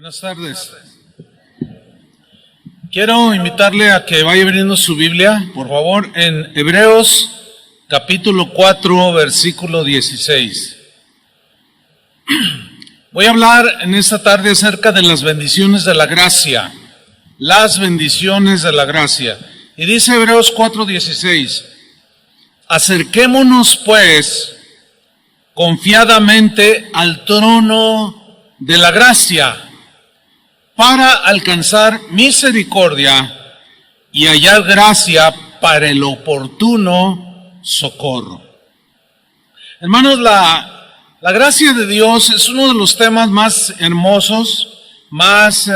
Buenas tardes. Quiero invitarle a que vaya abriendo su Biblia, por favor, en Hebreos capítulo 4, versículo 16. Voy a hablar en esta tarde acerca de las bendiciones de la gracia. Las bendiciones de la gracia. Y dice Hebreos 4, 16. Acerquémonos pues confiadamente al trono de la gracia, para alcanzar misericordia y hallar gracia para el oportuno socorro. Hermanos, la gracia de Dios es uno de los temas más hermosos, más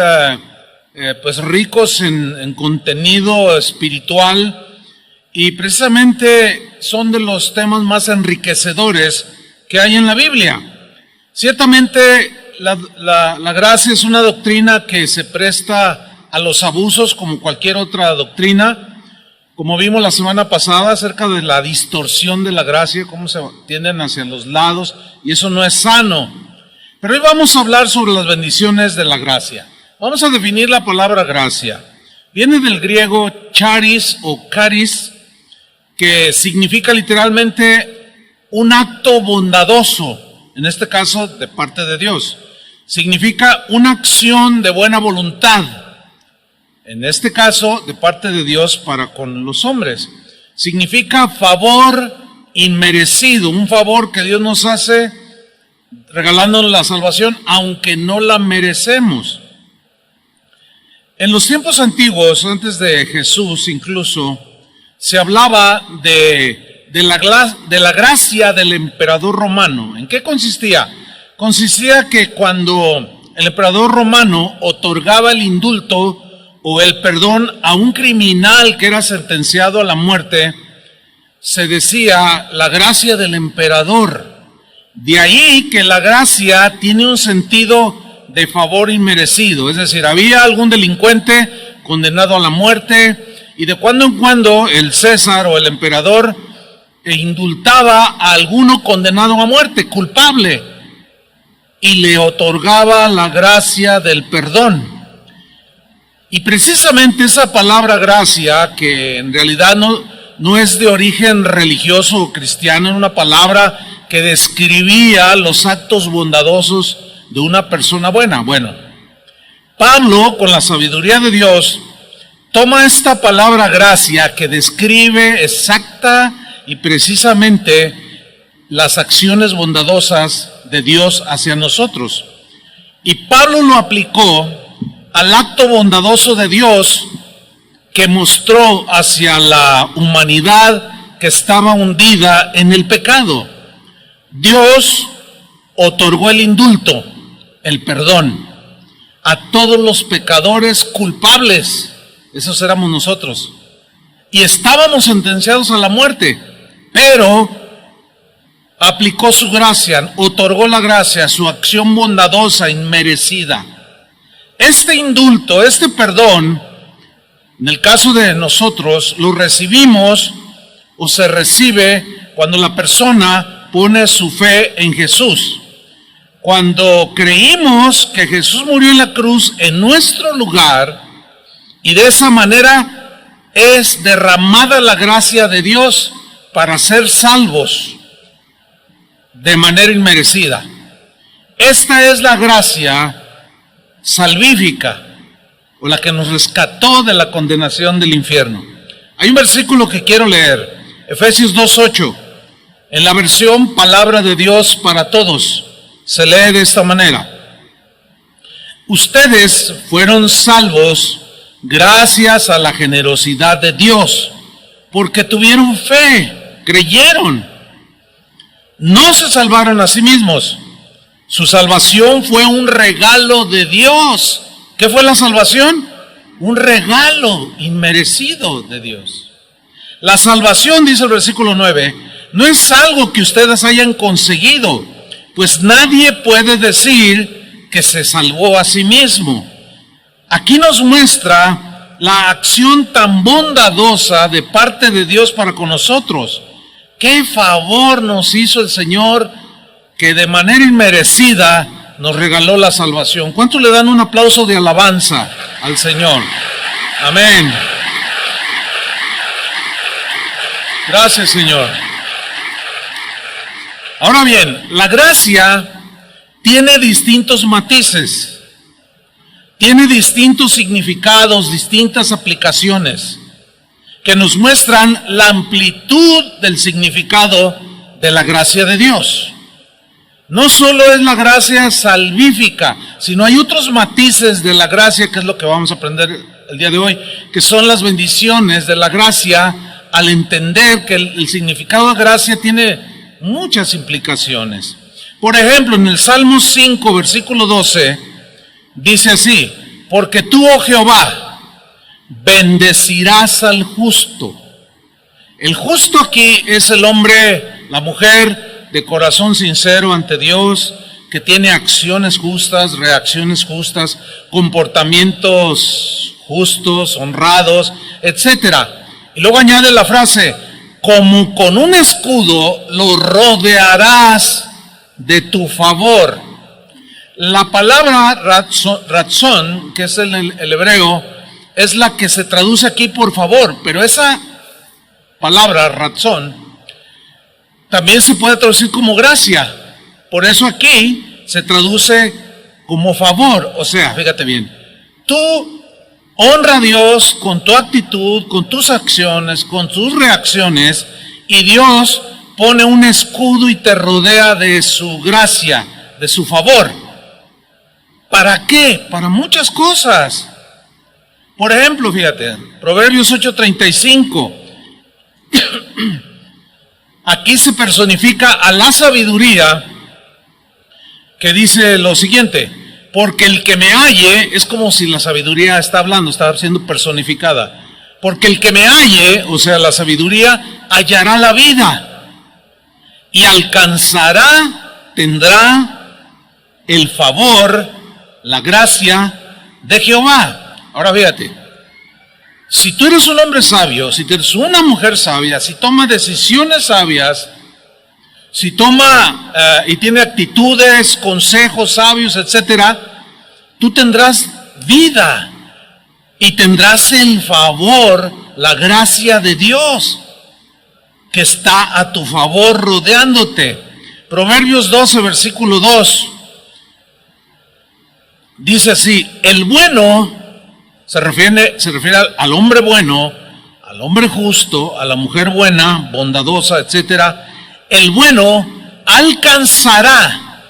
ricos en contenido espiritual, y precisamente son de los temas más enriquecedores que hay en la Biblia. Ciertamente, la gracia es una doctrina que se presta a los abusos como cualquier otra doctrina, como vimos la semana pasada acerca de la distorsión de la gracia, cómo se tienden hacia los lados, y eso no es sano. Pero hoy vamos a hablar sobre las bendiciones de la gracia. Vamos a definir la palabra gracia. Viene del griego charis o charis, que significa literalmente un acto bondadoso, en este caso de parte de Dios. Significa una acción de buena voluntad, en este caso de parte de Dios para con los hombres. Significa favor inmerecido, un favor que Dios nos hace regalándonos la salvación aunque no la merecemos. En los tiempos antiguos, antes de Jesús incluso, se hablaba de la gracia del emperador romano. ¿En qué consistía? Consistía que cuando el emperador romano otorgaba el indulto o el perdón a un criminal que era sentenciado a la muerte, se decía la gracia del emperador. De ahí que la gracia tiene un sentido de favor inmerecido, es decir, había algún delincuente condenado a la muerte y de cuando en cuando el César o el emperador indultaba a alguno condenado a muerte, culpable, y le otorgaba la gracia del perdón. Y precisamente esa palabra gracia, que en realidad no es de origen religioso o cristiano, era una palabra que describía los actos bondadosos de una persona buena. Bueno, Pablo, con la sabiduría de Dios, toma esta palabra gracia que describe exacta y precisamente las acciones bondadosas de Dios hacia nosotros. Y Pablo lo aplicó al acto bondadoso de Dios que mostró hacia la humanidad que estaba hundida en el pecado. Dios otorgó el indulto, el perdón, a todos los pecadores culpables. Esos éramos nosotros. Y estábamos sentenciados a la muerte, pero aplicó su gracia, otorgó la gracia, su acción bondadosa, inmerecida. Este indulto, este perdón, en el caso de nosotros, lo recibimos o se recibe cuando la persona pone su fe en Jesús. Cuando creímos que Jesús murió en la cruz en nuestro lugar, y de esa manera es derramada la gracia de Dios para ser salvos de manera inmerecida. Esta es la gracia salvífica, o la que nos rescató de la condenación del infierno. Hay un versículo que quiero leer, Efesios 2:8, en la versión Palabra de Dios para Todos, se lee de esta manera: ustedes fueron salvos gracias a la generosidad de Dios, porque tuvieron fe, creyeron. No se salvaron a sí mismos. Su salvación fue un regalo de Dios. ¿Qué fue la salvación? Un regalo inmerecido de Dios. La salvación, dice el versículo 9, no es algo que ustedes hayan conseguido, pues nadie puede decir que se salvó a sí mismo. Aquí nos muestra la acción tan bondadosa de parte de Dios para con nosotros. Qué favor nos hizo el Señor, que de manera inmerecida nos regaló la salvación. ¿Cuántos le dan un aplauso de alabanza al Señor? Amén. Gracias, Señor. Ahora bien, la gracia tiene distintos matices, tiene distintos significados, distintas aplicaciones que nos muestran la amplitud del significado de la gracia de Dios. No solo es la gracia salvífica, sino hay otros matices de la gracia, que es lo que vamos a aprender el día de hoy, que son las bendiciones de la gracia, al entender que el significado de gracia tiene muchas implicaciones. Por ejemplo, en el Salmo 5, versículo 12, dice así: porque tú, oh Jehová, bendecirás al justo. El justo aquí es el hombre, la mujer de corazón sincero ante Dios, que tiene acciones justas, reacciones justas, comportamientos justos, honrados, etcétera. Y luego añade la frase: como con un escudo lo rodearás de tu favor. La palabra ratzón, que es el hebreo, es la que se traduce aquí por favor, pero esa palabra ratzón también se puede traducir como gracia. Por eso aquí se traduce como favor. O sea, fíjate bien, tú honra a Dios con tu actitud, con tus acciones, con tus reacciones, y Dios pone un escudo y te rodea de su gracia, de su favor. ¿Para qué? Para muchas cosas. Por ejemplo, fíjate, Proverbios 8:35. Aquí se personifica a la sabiduría, que dice lo siguiente: porque el que me halle, es como si la sabiduría está hablando, está siendo personificada. Porque el que me halle, o sea, la sabiduría, hallará la vida y alcanzará, tendrá el favor, la gracia de Jehová. Ahora fíjate, si tú eres un hombre sabio, si tú eres una mujer sabia, si toma decisiones sabias, si toma y tiene actitudes, consejos sabios, etcétera, tú tendrás vida y tendrás el favor, la gracia de Dios, que está a tu favor rodeándote. Proverbios 12, versículo 2, dice así: el bueno, se refiere al hombre bueno, al hombre justo, a la mujer buena, bondadosa, etcétera. El bueno alcanzará,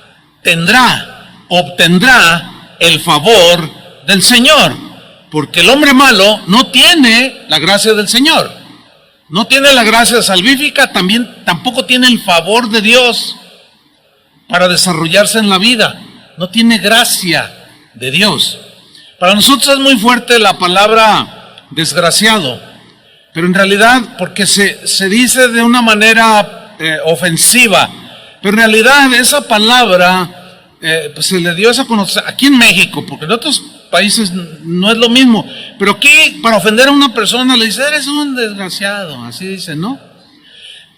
tendrá, obtendrá el favor del Señor, porque el hombre malo no tiene la gracia del Señor, no tiene la gracia salvífica, tampoco tiene el favor de Dios para desarrollarse en la vida, no tiene gracia de Dios. Para nosotros es muy fuerte la palabra desgraciado, pero en realidad, porque se dice de una manera ofensiva, pero en realidad esa palabra pues se le dio esa conocer aquí en México, porque en otros países no es lo mismo, pero aquí para ofender a una persona le dice: eres un desgraciado, así dice, ¿no?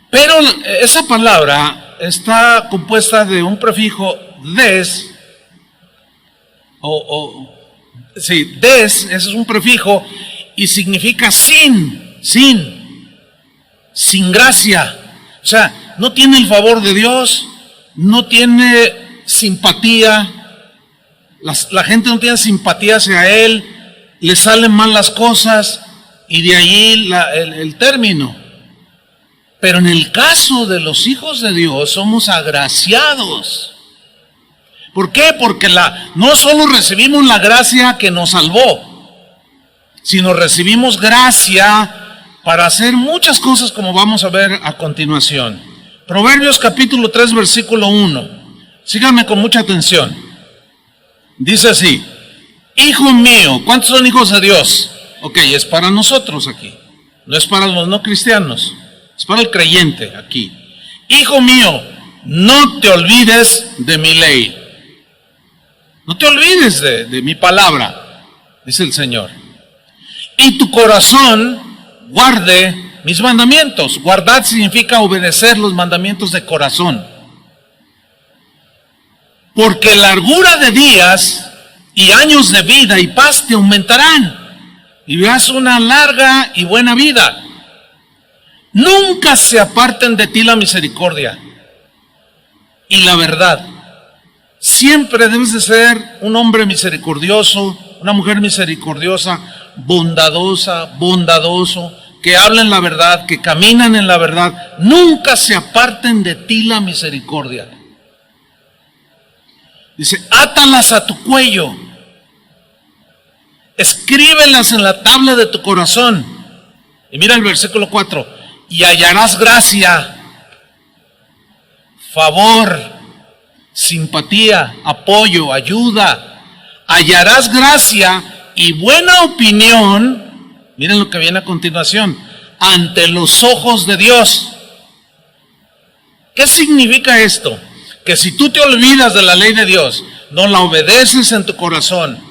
Pero esa palabra está compuesta de un prefijo des, des, ese es un prefijo, y significa sin gracia. O sea, no tiene el favor de Dios, no tiene simpatía, la gente no tiene simpatía hacia él, le salen mal las cosas, y de ahí el término. Pero en el caso de los hijos de Dios somos agraciados. ¿Por qué? Porque no solo recibimos la gracia que nos salvó, sino recibimos gracia para hacer muchas cosas, como vamos a ver a continuación. Proverbios capítulo 3, versículo 1. Síganme con mucha atención. Dice así: hijo mío, ¿cuántos son hijos de Dios? Ok, es para nosotros aquí, no es para los no cristianos, es para el creyente aquí. Hijo mío, no te olvides de mi ley. No te olvides de mi palabra, dice el Señor. Y tu corazón guarde mis mandamientos. Guardar significa obedecer los mandamientos de corazón. porque largura de días y años de vida y paz te aumentarán, y verás una larga y buena vida. Nunca se aparten de ti la misericordia y la verdad. Siempre debes de ser un hombre misericordioso, una mujer misericordiosa, bondadoso, que hablen la verdad, que caminan en la verdad. Nunca se aparten de ti la misericordia. Dice, átalas a tu cuello, escríbelas en la tabla de tu corazón. Y mira el versículo 4, y hallarás gracia, favor, simpatía, apoyo, ayuda. Hallarás gracia y buena opinión, miren lo que viene a continuación, ante los ojos de Dios. ¿Qué significa esto? Que si tú te olvidas de la ley de Dios, no la obedeces en tu corazón,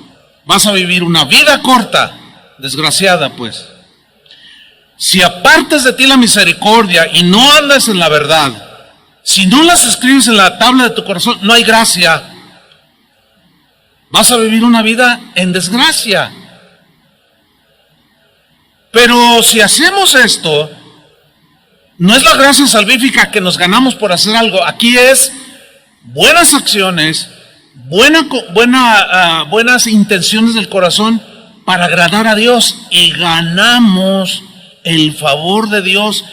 vas a vivir una vida corta, desgraciada pues. Si apartas de ti la misericordia y no andas en la verdad, si no las escribes en la tabla de tu corazón, no hay gracia. Vas a vivir una vida en desgracia. Pero si hacemos esto, no es la gracia salvífica que nos ganamos por hacer algo. Aquí es buenas acciones, buenas intenciones del corazón para agradar a Dios, y ganamos el favor de Dios,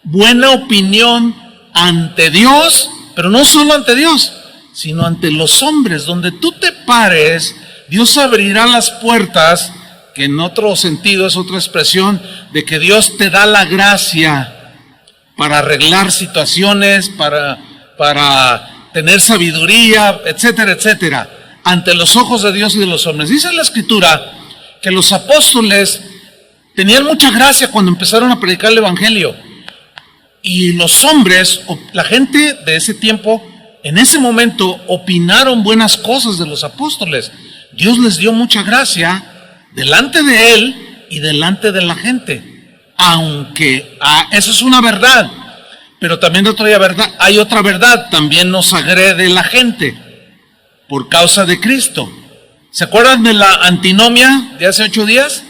buena opinión ante Dios, pero no solo ante Dios, sino ante los hombres. Donde tú te pares, Dios abrirá las puertas, que en otro sentido es otra expresión de que Dios te da la gracia para arreglar situaciones, para tener sabiduría, etcétera, etcétera, ante los ojos de Dios y de los hombres. Dice la Escritura que los apóstoles tenían mucha gracia cuando empezaron a predicar el Evangelio, y los hombres, la gente de ese tiempo, en ese momento opinaron buenas cosas de los apóstoles. Dios les dio mucha gracia delante de él y delante de la gente, aunque eso es una verdad, pero también hay otra verdad, también nos agrede la gente por causa de Cristo. ¿Se acuerdan de la antinomia de hace 8 días?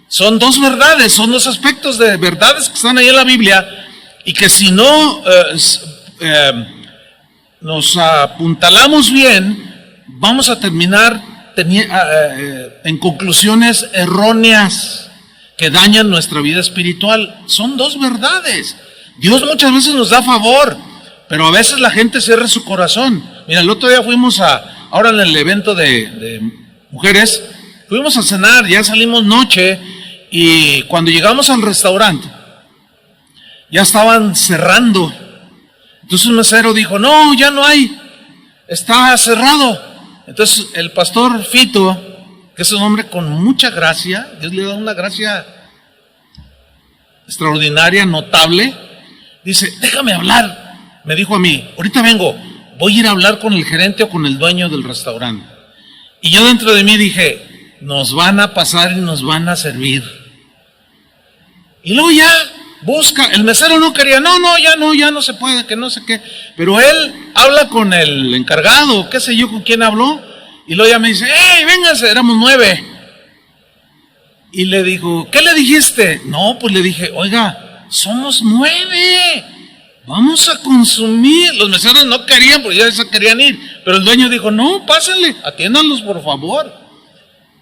Son dos verdades, son dos aspectos de verdades que están ahí en la Biblia, y que si no nos apuntalamos bien, vamos a terminar en conclusiones erróneas que dañan nuestra vida espiritual. Son dos verdades. Dios muchas veces nos da favor, pero a veces la gente cierra su corazón. Mira, el otro día fuimos ahora en el evento de mujeres, fuimos a cenar, ya salimos noche, y cuando llegamos al restaurante, ya estaban cerrando. Entonces un mesero dijo, no, ya no hay, está cerrado. Entonces el pastor Fito, que es un hombre con mucha gracia, Dios le da una gracia extraordinaria, notable, dice, déjame hablar. Me dijo a mí, ahorita vengo, voy a ir a hablar con el gerente o con el dueño del restaurante. Y yo dentro de mí dije, nos van a pasar y nos van a servir. Y luego ya busca, el mesero no quería, ya no se puede, que no sé qué. Pero él habla con el encargado, qué sé yo con quién habló, y luego ya me dice, vénganse, éramos 9. Y le dijo, ¿qué le dijiste? No, pues le dije, oiga, somos 9, vamos a consumir. Los meseros no querían, porque ya se querían ir, pero el dueño dijo, no, pásenle, atiéndanlos por favor.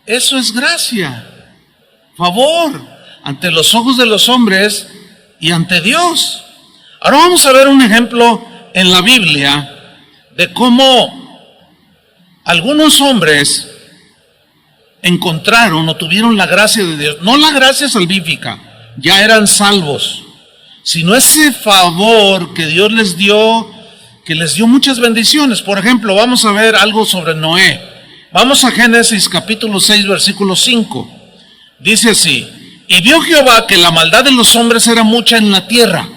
Eso es gracia, favor, ante los ojos de los hombres y ante Dios. Ahora vamos a ver un ejemplo en la Biblia de cómo algunos hombres encontraron o tuvieron la gracia de Dios, no la gracia salvífica, ya eran salvos, sino ese favor que Dios les dio, que les dio muchas bendiciones. Por ejemplo, vamos a ver algo sobre Noé. Vamos a Génesis capítulo 6, versículo 5. Dice así, y vio Jehová que la maldad de los hombres era mucha en la tierra,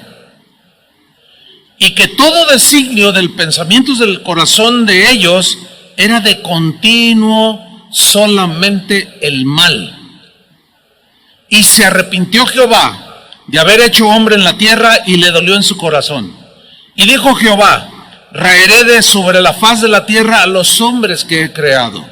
y que todo designio del pensamiento del corazón de ellos era de continuo solamente el mal. Y se arrepintió Jehová de haber hecho hombre en la tierra, y le dolió en su corazón. Y dijo Jehová, raeré de sobre la faz de la tierra a los hombres que he creado,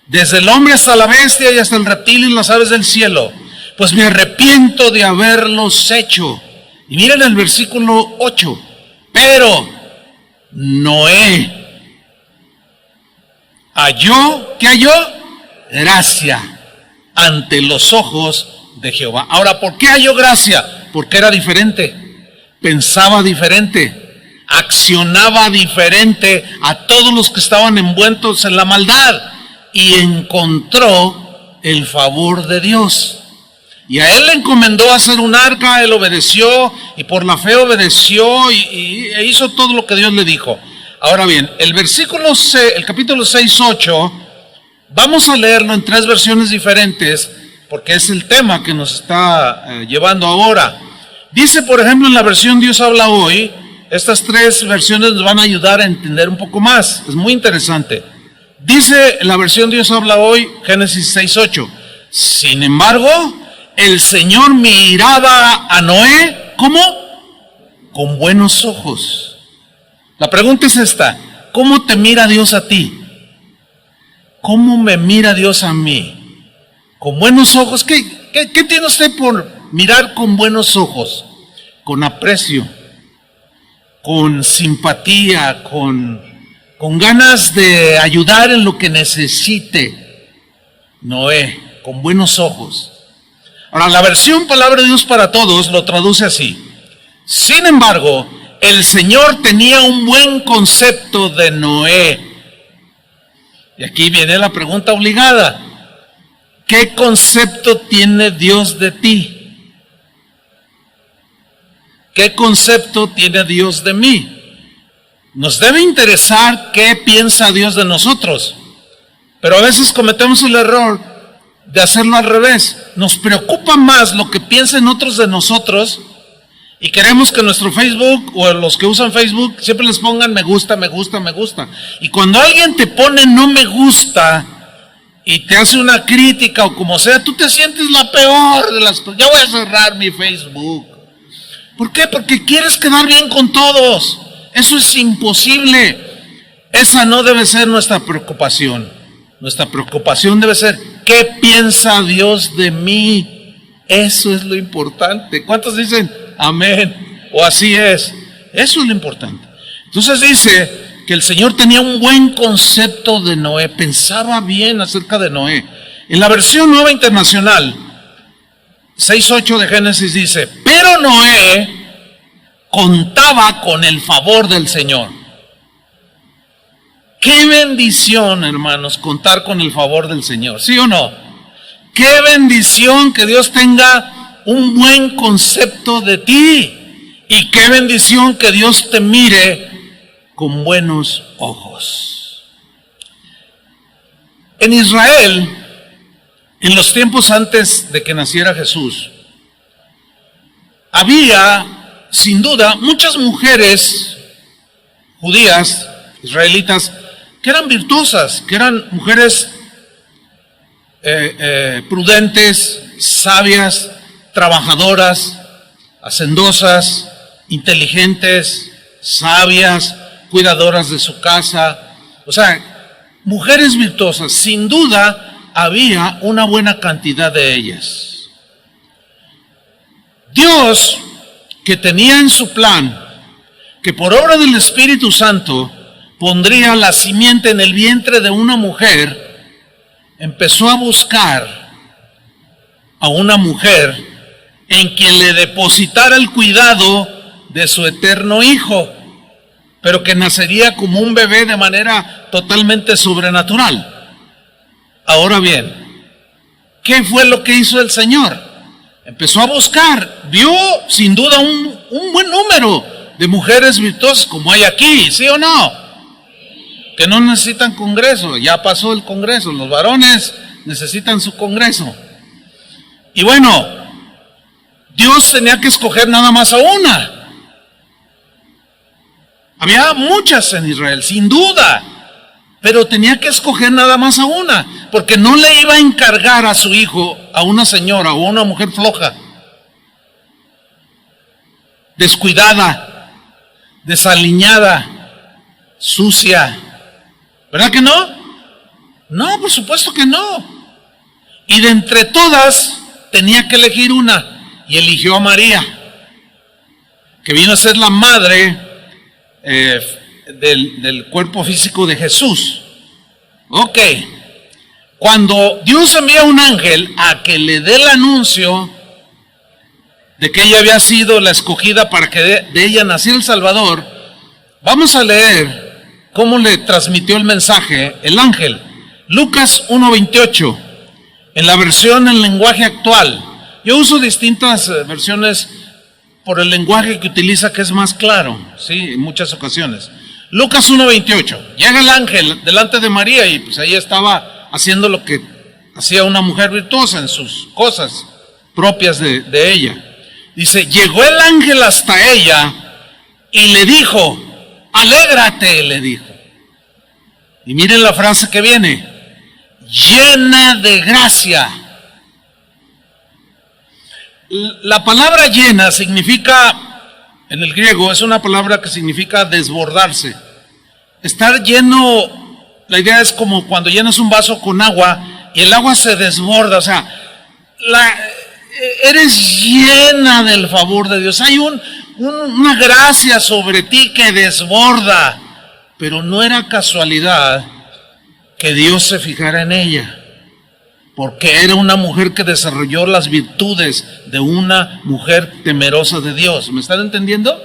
desde el hombre hasta la bestia y hasta el reptil y las aves del cielo, pues me arrepiento de haberlos hecho. Y miren el versículo 8, pero Noé halló, ¿qué halló? Gracia ante los ojos de Jehová. Ahora, ¿por qué halló gracia? Porque era diferente, pensaba diferente, accionaba diferente a todos los que estaban envueltos en la maldad, y encontró el favor de Dios. Y a él le encomendó hacer un arca, él obedeció, y por la fe obedeció, e hizo todo lo que Dios le dijo. Ahora bien, el capítulo 6:8, vamos a leerlo en 3 versiones diferentes, porque es el tema que nos está llevando ahora. Dice, por ejemplo, en la versión Dios habla hoy, estas 3 versiones nos van a ayudar a entender un poco más, es muy interesante. Dice en la versión Dios habla hoy, Génesis 6:8, sin embargo, el Señor miraba a Noé, ¿cómo? Con buenos ojos. La pregunta es esta, ¿cómo te mira Dios a ti? ¿Cómo me mira Dios a mí? ¿Con buenos ojos? ¿Qué tiene usted por mirar con buenos ojos? Con aprecio, con simpatía, con ganas de ayudar en lo que necesite. Noé, con buenos ojos. Ahora, la versión Palabra de Dios para Todos lo traduce así. Sin embargo, el Señor tenía un buen concepto de Noé. Y aquí viene la pregunta obligada. ¿Qué concepto tiene Dios de ti? ¿Qué concepto tiene Dios de mí? Nos debe interesar qué piensa Dios de nosotros, pero a veces cometemos el error de hacerlo al revés. Nos preocupa más lo que piensen otros de nosotros y queremos que nuestro Facebook o los que usan Facebook siempre les pongan me gusta, me gusta, me gusta. Y cuando alguien te pone no me gusta y te hace una crítica o como sea, tú te sientes la peor de las cosas. Ya voy a cerrar mi Facebook. ¿Por qué? Porque quieres quedar bien con todos. Eso es imposible. Esa no debe ser nuestra preocupación. Nuestra preocupación debe ser, ¿qué piensa Dios de mí? Eso es lo importante. ¿Cuántos dicen amén? O así es. Eso es lo importante. Entonces dice que el Señor tenía un buen concepto de Noé. Pensaba bien acerca de Noé. En la versión Nueva Internacional 6:8 de Génesis dice, pero Noé contaba con el favor del Señor. Qué bendición, hermanos, contar con el favor del Señor, ¿sí o no? Qué bendición que Dios tenga un buen concepto de ti. Y qué bendición que Dios te mire con buenos ojos. En Israel, en los tiempos antes de que naciera Jesús, había, sin duda, muchas mujeres judías, israelitas, que eran virtuosas, que eran mujeres prudentes, sabias, trabajadoras, hacendosas, inteligentes, sabias, cuidadoras de su casa. O sea, mujeres virtuosas. Sin duda, había una buena cantidad de ellas. Dios, que tenía en su plan que por obra del Espíritu Santo pondría la simiente en el vientre de una mujer, empezó a buscar a una mujer en quien le depositara el cuidado de su eterno hijo, pero que nacería como un bebé de manera totalmente sobrenatural. Ahora bien, ¿qué fue lo que hizo el Señor? Empezó a buscar, vio sin duda un buen número de mujeres virtuosas como hay aquí, ¿sí o no? Que no necesitan congreso, ya pasó el congreso, los varones necesitan su congreso. Y bueno, Dios tenía que escoger nada más a una. Había muchas en Israel, sin duda, pero tenía que escoger nada más a una, porque no le iba a encargar a su hijo a una señora o a una mujer floja, descuidada, desaliñada, sucia. ¿Verdad que no? No, por supuesto que no. Y de entre todas tenía que elegir una, y eligió a María, que vino a ser la madre del cuerpo físico de Jesús. Ok, cuando Dios envía un ángel a que le dé el anuncio de que ella había sido la escogida para que de ella naciera el Salvador, vamos a leer cómo le transmitió el mensaje el ángel. Lucas 1:28, en la versión en lenguaje actual. Yo uso distintas versiones por el lenguaje que utiliza, que es más claro, ¿sí? En muchas ocasiones. Lucas 1:28, llega el ángel delante de María y pues ahí estaba haciendo lo que hacía una mujer virtuosa en sus cosas propias de ella. Dice, llegó el ángel hasta ella y le dijo, alégrate, le dijo. Y miren la frase que viene, llena de gracia. La palabra llena significa, en el griego, es una palabra que significa desbordarse. Estar lleno, la idea es como cuando llenas un vaso con agua y el agua se desborda, o sea, eres llena del favor de Dios. Hay una gracia sobre ti que desborda, pero no era casualidad que Dios se fijara en ella, porque era una mujer que desarrolló las virtudes de una mujer temerosa de Dios. ¿Me están entendiendo?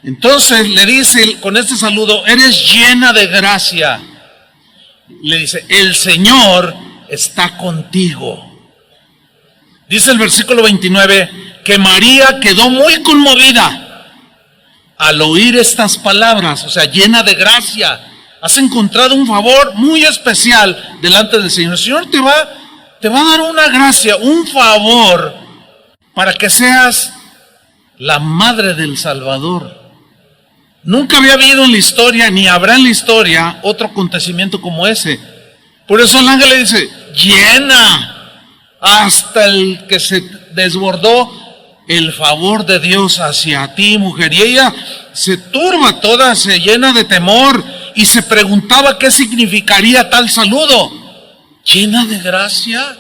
Entonces le dice con este saludo, eres llena de gracia. Le dice, el Señor está contigo. Dice el versículo 29 que María quedó muy conmovida al oír estas palabras, o sea, llena de gracia. Has encontrado un favor muy especial delante del Señor. El Señor te va a dar una gracia, un favor, para que seas la madre del Salvador. Nunca había habido en la historia, ni habrá en la historia, otro acontecimiento como ese. Por eso el ángel le dice, llena, hasta el que se desbordó el favor de Dios hacia ti, mujer. Y ella se turba toda, se llena de temor y se preguntaba qué significaría tal saludo. Llena de gracia,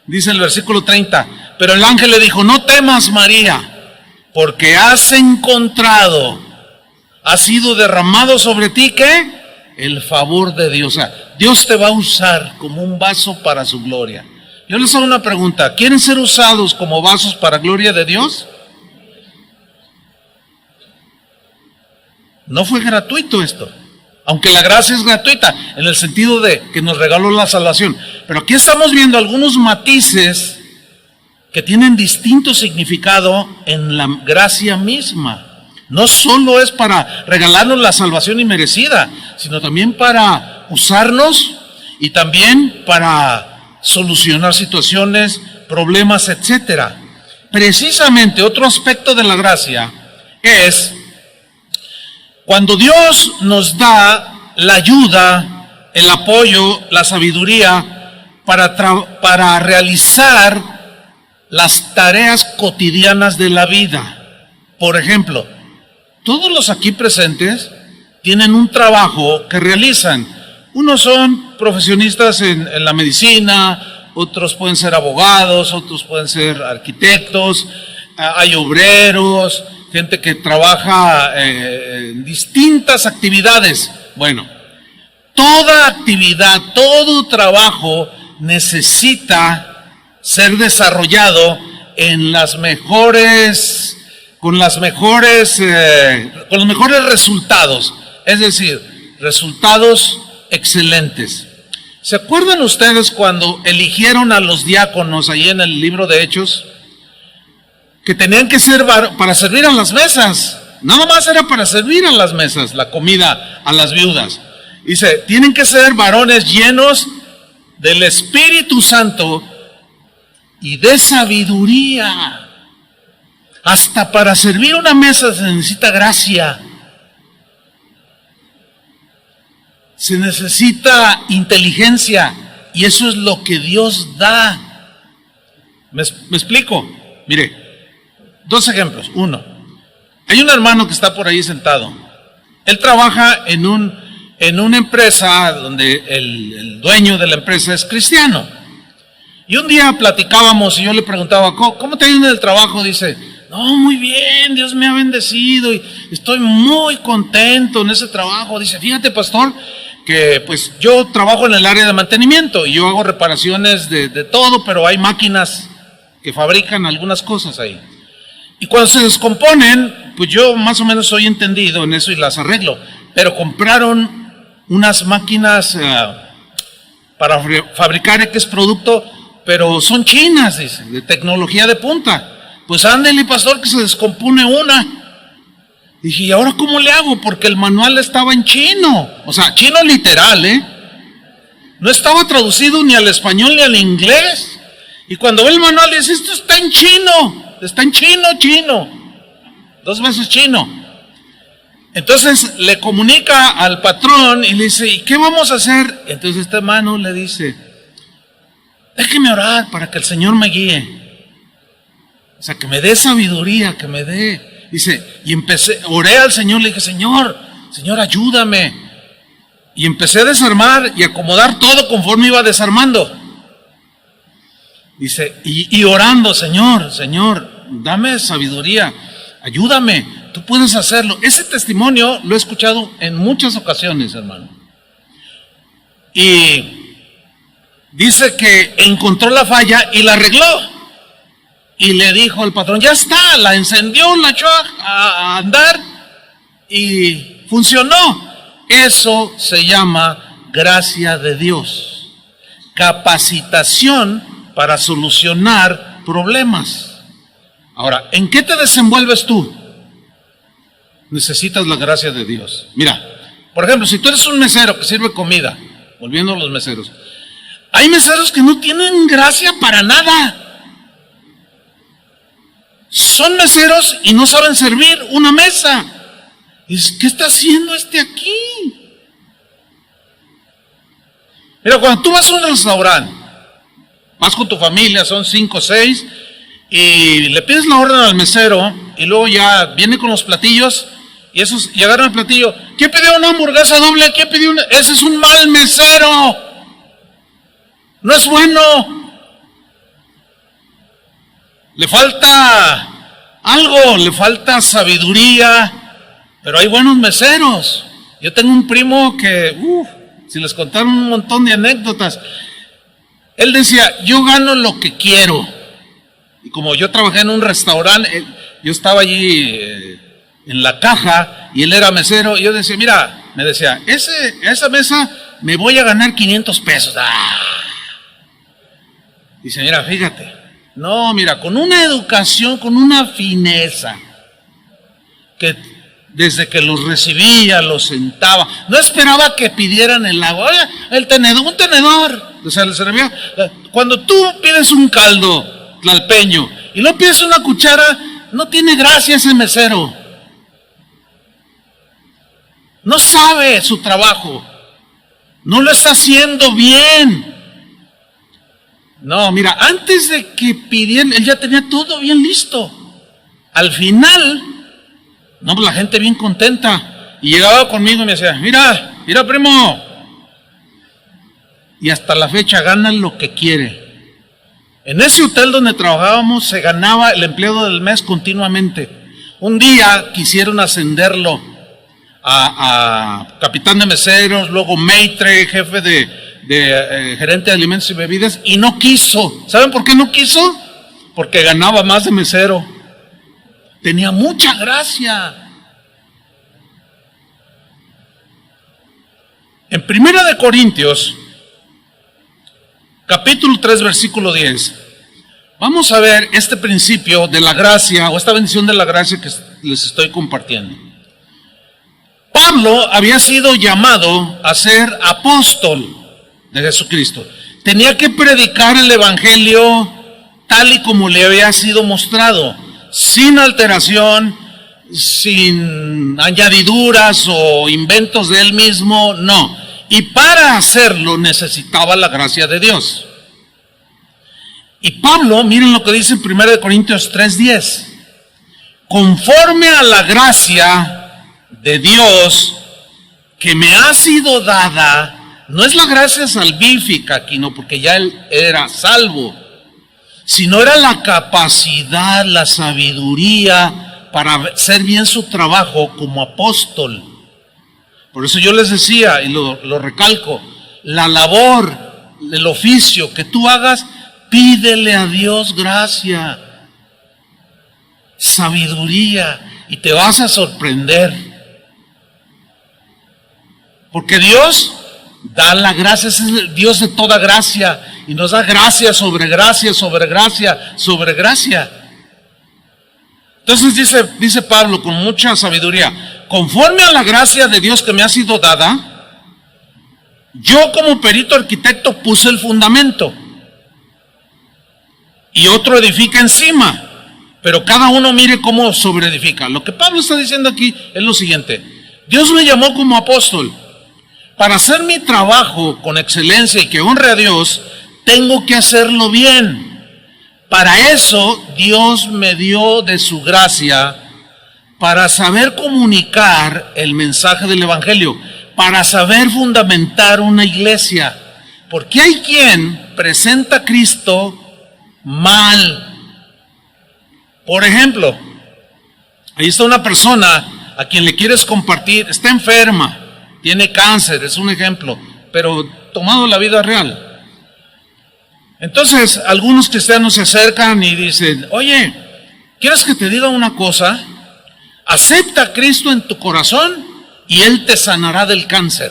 dice el versículo 30. Pero el ángel le dijo, no temas, María, porque has encontrado, ha sido derramado sobre ti, ¿qué? El favor de Dios. O sea, Dios te va a usar como un vaso para su gloria. Yo les hago una pregunta, ¿quieren ser usados como vasos para gloria de Dios? No fue gratuito esto, aunque la gracia es gratuita, en el sentido de que nos regaló la salvación. Pero aquí estamos viendo algunos matices que tienen distinto significado en la gracia misma. No solo es para regalarnos la salvación inmerecida, sino también para usarnos y también para solucionar situaciones, problemas, etcétera. Precisamente otro aspecto de la gracia es cuando Dios nos da la ayuda, el apoyo, la sabiduría para realizar las tareas cotidianas de la vida. Por ejemplo, todos los aquí presentes tienen un trabajo que realizan. Unos son profesionistas en la medicina, otros pueden ser abogados, otros pueden ser arquitectos, hay obreros, gente que trabaja en distintas actividades. Bueno, toda actividad, todo trabajo necesita ser desarrollado en con los mejores resultados, es decir, resultados excelentes. ¿Se acuerdan ustedes cuando eligieron a los diáconos ahí en el libro de Hechos? Que tenían que ser para servir a las mesas. Nada más era para servir a las mesas, la comida a las viudas. Dice, tienen que ser varones llenos del Espíritu Santo y de sabiduría. Hasta para servir una mesa se necesita gracia. Se necesita inteligencia, y eso es lo que Dios da. ¿Me explico? Mire, dos ejemplos. Uno, hay un hermano que está por ahí sentado. Él trabaja en una empresa donde el dueño de la empresa es cristiano. Y un día platicábamos y yo le preguntaba, ¿cómo te ha ido en el trabajo? Dice, no, muy bien, Dios me ha bendecido y estoy muy contento en ese trabajo. Dice, fíjate, pastor, que pues yo trabajo en el área de mantenimiento y yo hago reparaciones de todo, pero hay máquinas que fabrican algunas cosas ahí. Y cuando se descomponen, pues yo más o menos soy entendido en eso y las arreglo. Pero compraron unas máquinas para fabricar X producto, pero son chinas, dice, de tecnología de punta. Pues ándele, pastor, que se descompone una. Dije, ¿y ahora cómo le hago? Porque el manual estaba en chino. O sea, chino literal, no estaba traducido ni al español ni al inglés. Y cuando ve el manual dice, esto está en chino. 2 veces chino. Entonces le comunica al patrón y le dice, ¿y qué vamos a hacer? Entonces este hermano le dice, déjeme orar para que el Señor me guíe. O sea, que me dé sabiduría, que me dé. Dice, y oré al Señor, le dije, Señor, ayúdame. Y empecé a desarmar y acomodar todo conforme iba desarmando. Dice, y orando, Señor, dame sabiduría, ayúdame, tú puedes hacerlo. Ese testimonio lo he escuchado en muchas ocasiones, hermano. Y dice que encontró la falla y la arregló. Y le dijo al patrón, ya está, la encendió, la echó a andar y funcionó. Eso se llama gracia de Dios, capacitación para solucionar problemas. Ahora, ¿en qué te desenvuelves tú? Necesitas la gracia de Dios. Mira, por ejemplo, si tú eres un mesero que sirve comida, volviendo a los meseros, hay meseros que no tienen gracia para nada. Son meseros y no saben servir una mesa. Y dices, ¿qué está haciendo este aquí? Mira, cuando tú vas a un restaurante, vas con tu familia, son 5 o 6, y le pides la orden al mesero, y luego ya viene con los platillos, y agarran el platillo. ¿Quién pidió una hamburguesa doble? ¿Quién pidió una? Ese es un mal mesero. No es bueno. Le falta algo, le falta sabiduría, pero hay buenos meseros. Yo tengo un primo que, si les contaron un montón de anécdotas, él decía, yo gano lo que quiero. Y como yo trabajé en un restaurante, yo estaba allí en la caja y él era mesero, y yo decía, mira, me decía, esa mesa me voy a ganar 500 pesos. Dice, mira, fíjate. No, mira, con una educación, con una fineza, que desde que los recibía, los sentaba, no esperaba que pidieran el agua. Oye, el tenedor, un tenedor, o sea, le servía. Cuando tú pides un caldo tlalpeño y no pides una cuchara, no tiene gracia ese mesero. No sabe su trabajo, no lo está haciendo bien. No, mira, antes de que pidieran, él ya tenía todo bien listo. Al final, no, pues la gente bien contenta. Y llegaba conmigo y me decía, mira primo. Y hasta la fecha gana lo que quiere. En ese hotel donde trabajábamos se ganaba el empleado del mes continuamente. Un día quisieron ascenderlo a capitán de meseros, luego maitre, jefe de gerente de alimentos y bebidas, y no quiso. ¿Saben por qué no quiso? Porque ganaba más de mesero. Tenía mucha gracia. En 1 Corintios, capítulo 3, versículo 10, vamos a ver este principio de la gracia, o esta bendición de la gracia que les estoy compartiendo. Pablo había sido llamado a ser apóstol de Jesucristo. Tenía que predicar el evangelio tal y como le había sido mostrado, sin alteración, sin añadiduras o inventos de él mismo, no. Y para hacerlo necesitaba la gracia de Dios. Y Pablo, miren lo que dice en 1 Corintios 3:10, conforme a la gracia de Dios que me ha sido dada, no es la gracia salvífica aquí, no, porque ya él era salvo, sino era la capacidad, la sabiduría para hacer bien su trabajo como apóstol. Por eso yo les decía, y lo recalco, la labor, el oficio que tú hagas, pídele a Dios gracia, sabiduría, y te vas a sorprender. Porque Dios da la gracia, es el Dios de toda gracia, y nos da gracia sobre gracia, sobre gracia, sobre gracia. Entonces dice Pablo con mucha sabiduría, conforme a la gracia de Dios que me ha sido dada, yo como perito arquitecto puse el fundamento, y otro edifica encima, pero cada uno mire cómo sobreedifica. Lo que Pablo está diciendo aquí es lo siguiente: Dios me llamó como apóstol. Para hacer mi trabajo con excelencia y que honre a Dios, tengo que hacerlo bien. Para eso Dios me dio de su gracia, para saber comunicar el mensaje del Evangelio, para saber fundamentar una iglesia. Porque hay quien presenta a Cristo mal. Por ejemplo, ahí está una persona a quien le quieres compartir, está enferma, tiene cáncer, es un ejemplo, pero tomado la vida real. Entonces, algunos cristianos se acercan y dicen, oye, ¿quieres que te diga una cosa? Acepta a Cristo en tu corazón y Él te sanará del cáncer.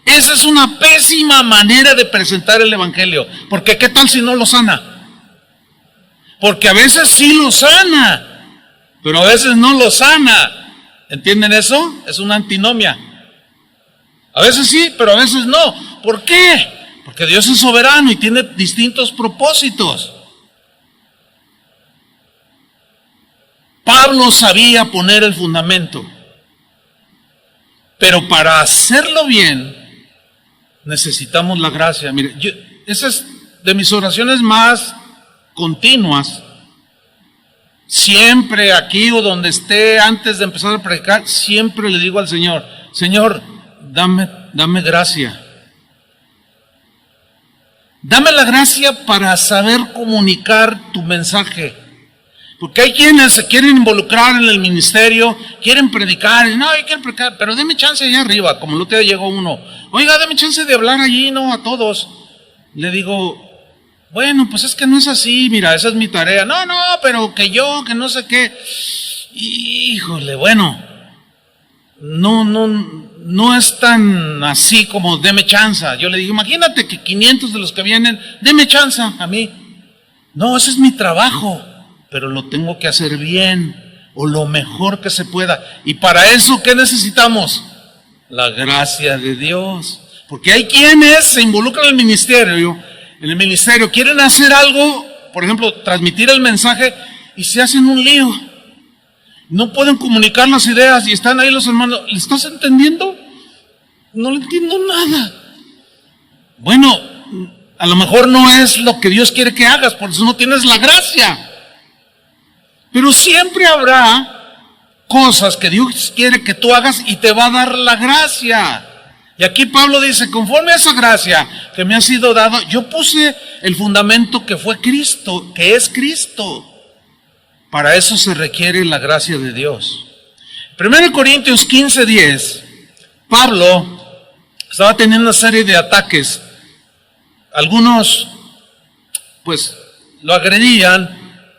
Esa es una pésima manera de presentar el Evangelio, porque ¿qué tal si no lo sana? Porque a veces sí lo sana, pero a veces no lo sana. ¿Entienden eso? Es una antinomia. A veces sí, pero a veces no. ¿Por qué? Porque Dios es soberano y tiene distintos propósitos. Pablo sabía poner el fundamento, pero para hacerlo bien necesitamos la gracia. Mire, esa es de mis oraciones más continuas. Siempre aquí o donde esté, antes de empezar a predicar, siempre le digo al Señor, Señor, dame gracia. Dame la gracia para saber comunicar tu mensaje. Porque hay quienes se quieren involucrar en el ministerio, quieren predicar, no, yo quiero predicar, pero deme chance allá arriba, como el otro día llegó uno, oiga, deme chance de hablar allí, no, a todos. Le digo, bueno, pues es que no es así, mira, esa es mi tarea. No, pero que no sé qué. Híjole, bueno, no es tan así como deme chance. Yo le digo, imagínate que 500 de los que vienen, deme chance a mí. No, ese es mi trabajo, pero lo tengo que hacer bien o lo mejor que se pueda. Y para eso, ¿qué necesitamos? La gracia de Dios. Porque hay quienes se involucran en el ministerio, quieren hacer algo, por ejemplo, transmitir el mensaje y se hacen un lío. No pueden comunicar las ideas y están ahí los hermanos. ¿Le estás entendiendo? No le entiendo nada. Bueno, a lo mejor no es lo que Dios quiere que hagas, por eso no tienes la gracia. Pero siempre habrá cosas que Dios quiere que tú hagas y te va a dar la gracia. Y aquí Pablo dice, conforme a esa gracia que me ha sido dada, yo puse el fundamento que fue Cristo, que es Cristo. Para eso se requiere la gracia de Dios. 1 Corintios 15:10, Pablo estaba teniendo una serie de ataques. Algunos, pues, lo agredían,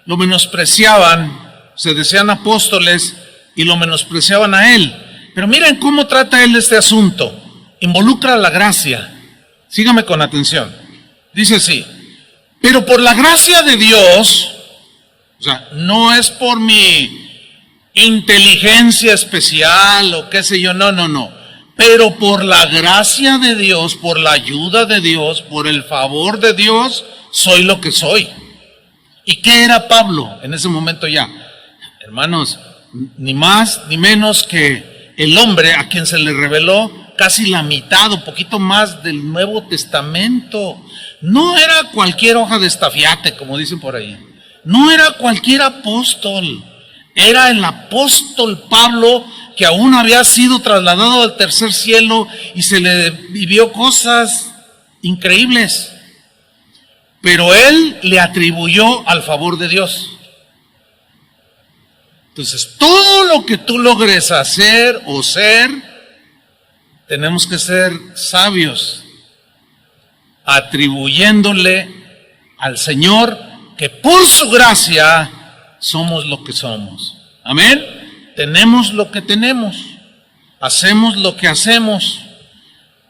lo menospreciaban, se decían apóstoles y lo menospreciaban a él. Pero miren cómo trata él este asunto. Involucra la gracia. Sígame con atención. Dice así, pero por la gracia de Dios, o sea, no es por mi inteligencia especial o qué sé yo, no. Pero por la gracia de Dios, por la ayuda de Dios, por el favor de Dios, soy lo que soy. ¿Y qué era Pablo en ese momento ya? Hermanos, ni más ni menos que el hombre a quien se le reveló casi la mitad, un poquito más del Nuevo Testamento. No era cualquier hoja de estafiate, como dicen por ahí. No era cualquier apóstol. Era el apóstol Pablo, que aún había sido trasladado al tercer cielo y se le vivió cosas increíbles. Pero él le atribuyó al favor de Dios. Entonces, todo lo que tú logres hacer o ser, tenemos que ser sabios, atribuyéndole al Señor que por su gracia somos lo que somos. Amén. Tenemos lo que tenemos, hacemos lo que hacemos.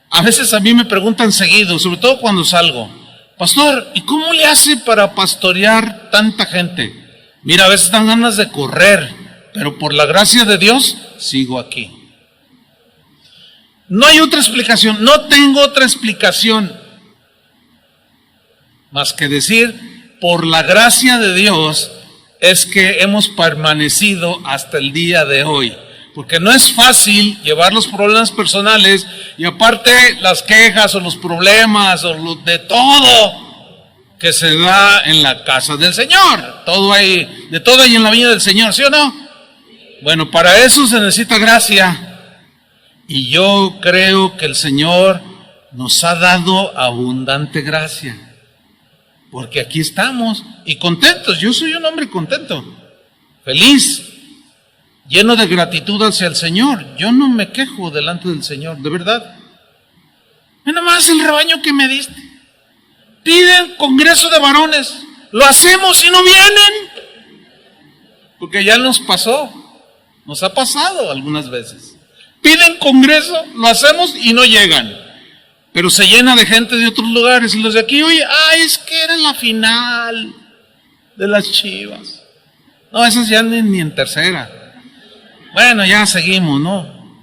A veces a mí me preguntan seguido, sobre todo cuando salgo: pastor, ¿y cómo le hace para pastorear tanta gente? Mira, a veces dan ganas de correr, pero por la gracia de Dios sigo aquí. No hay otra explicación, no tengo otra explicación más que decir, por la gracia de Dios es que hemos permanecido hasta el día de hoy. Porque no es fácil llevar los problemas personales y aparte las quejas o los problemas o de todo que se da en la casa del Señor. Todo hay, de todo hay en la viña del Señor, ¿sí o no? Bueno, para eso se necesita gracia. Y yo creo que el Señor nos ha dado abundante gracia. Porque aquí estamos y contentos. Yo soy un hombre contento, feliz, lleno de gratitud hacia el Señor. Yo no me quejo delante del Señor, de verdad. Mira nomás el rebaño que me diste. Piden congreso de varones, lo hacemos y no vienen. Porque ya nos pasó, nos ha pasado algunas veces. Piden congreso, lo hacemos y no llegan. Pero se llena de gente de otros lugares y los de aquí, oye, es que era la final de las Chivas. No, esas ya ni en tercera. Bueno, ya seguimos, ¿no?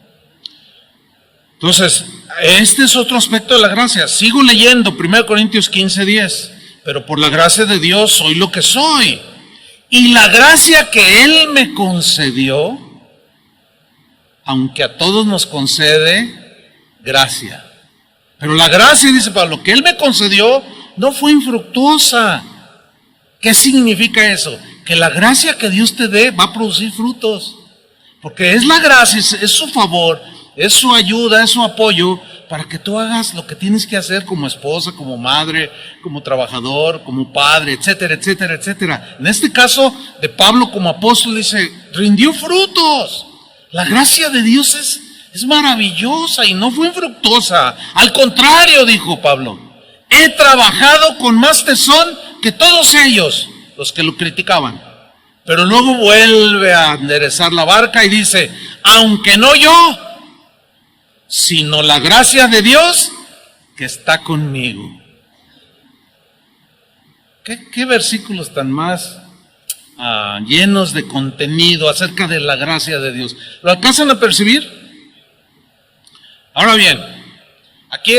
Entonces, este es otro aspecto de la gracia. Sigo leyendo 1 Corintios 15:10. Pero por la gracia de Dios soy lo que soy. Y la gracia que Él me concedió, aunque a todos nos concede gracia. Pero la gracia, dice Pablo, que Él me concedió no fue infructuosa. ¿Qué significa eso? Que la gracia que Dios te dé va a producir frutos. Porque es la gracia, es su favor, es su ayuda, es su apoyo para que tú hagas lo que tienes que hacer como esposa, como madre, como trabajador, como padre, etcétera, etcétera, etcétera. En este caso de Pablo como apóstol dice, rindió frutos. La gracia de Dios es maravillosa y no fue infructuosa. Al contrario, dijo Pablo, he trabajado con más tesón que todos ellos, los que lo criticaban. Pero luego vuelve a enderezar la barca y dice, aunque no yo, sino la gracia de Dios que está conmigo. ¿Qué versículos tan más llenos de contenido acerca de la gracia de Dios? ¿Lo alcanzan a percibir? Ahora bien, aquí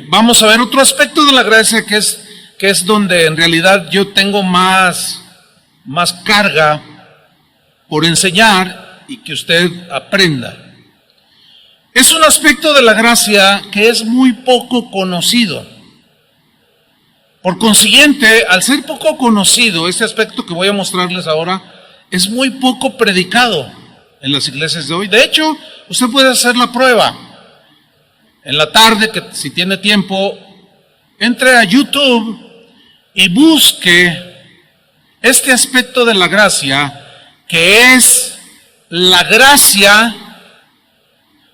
vamos a ver otro aspecto de la gracia que es donde en realidad yo tengo más carga por enseñar y que usted aprenda. Es un aspecto de la gracia que es muy poco conocido. Por consiguiente, al ser poco conocido, este aspecto que voy a mostrarles ahora es muy poco predicado en las iglesias de hoy. De hecho, usted puede hacer la prueba. En la tarde, que si tiene tiempo, entre a YouTube y busque este aspecto de la gracia, que es la gracia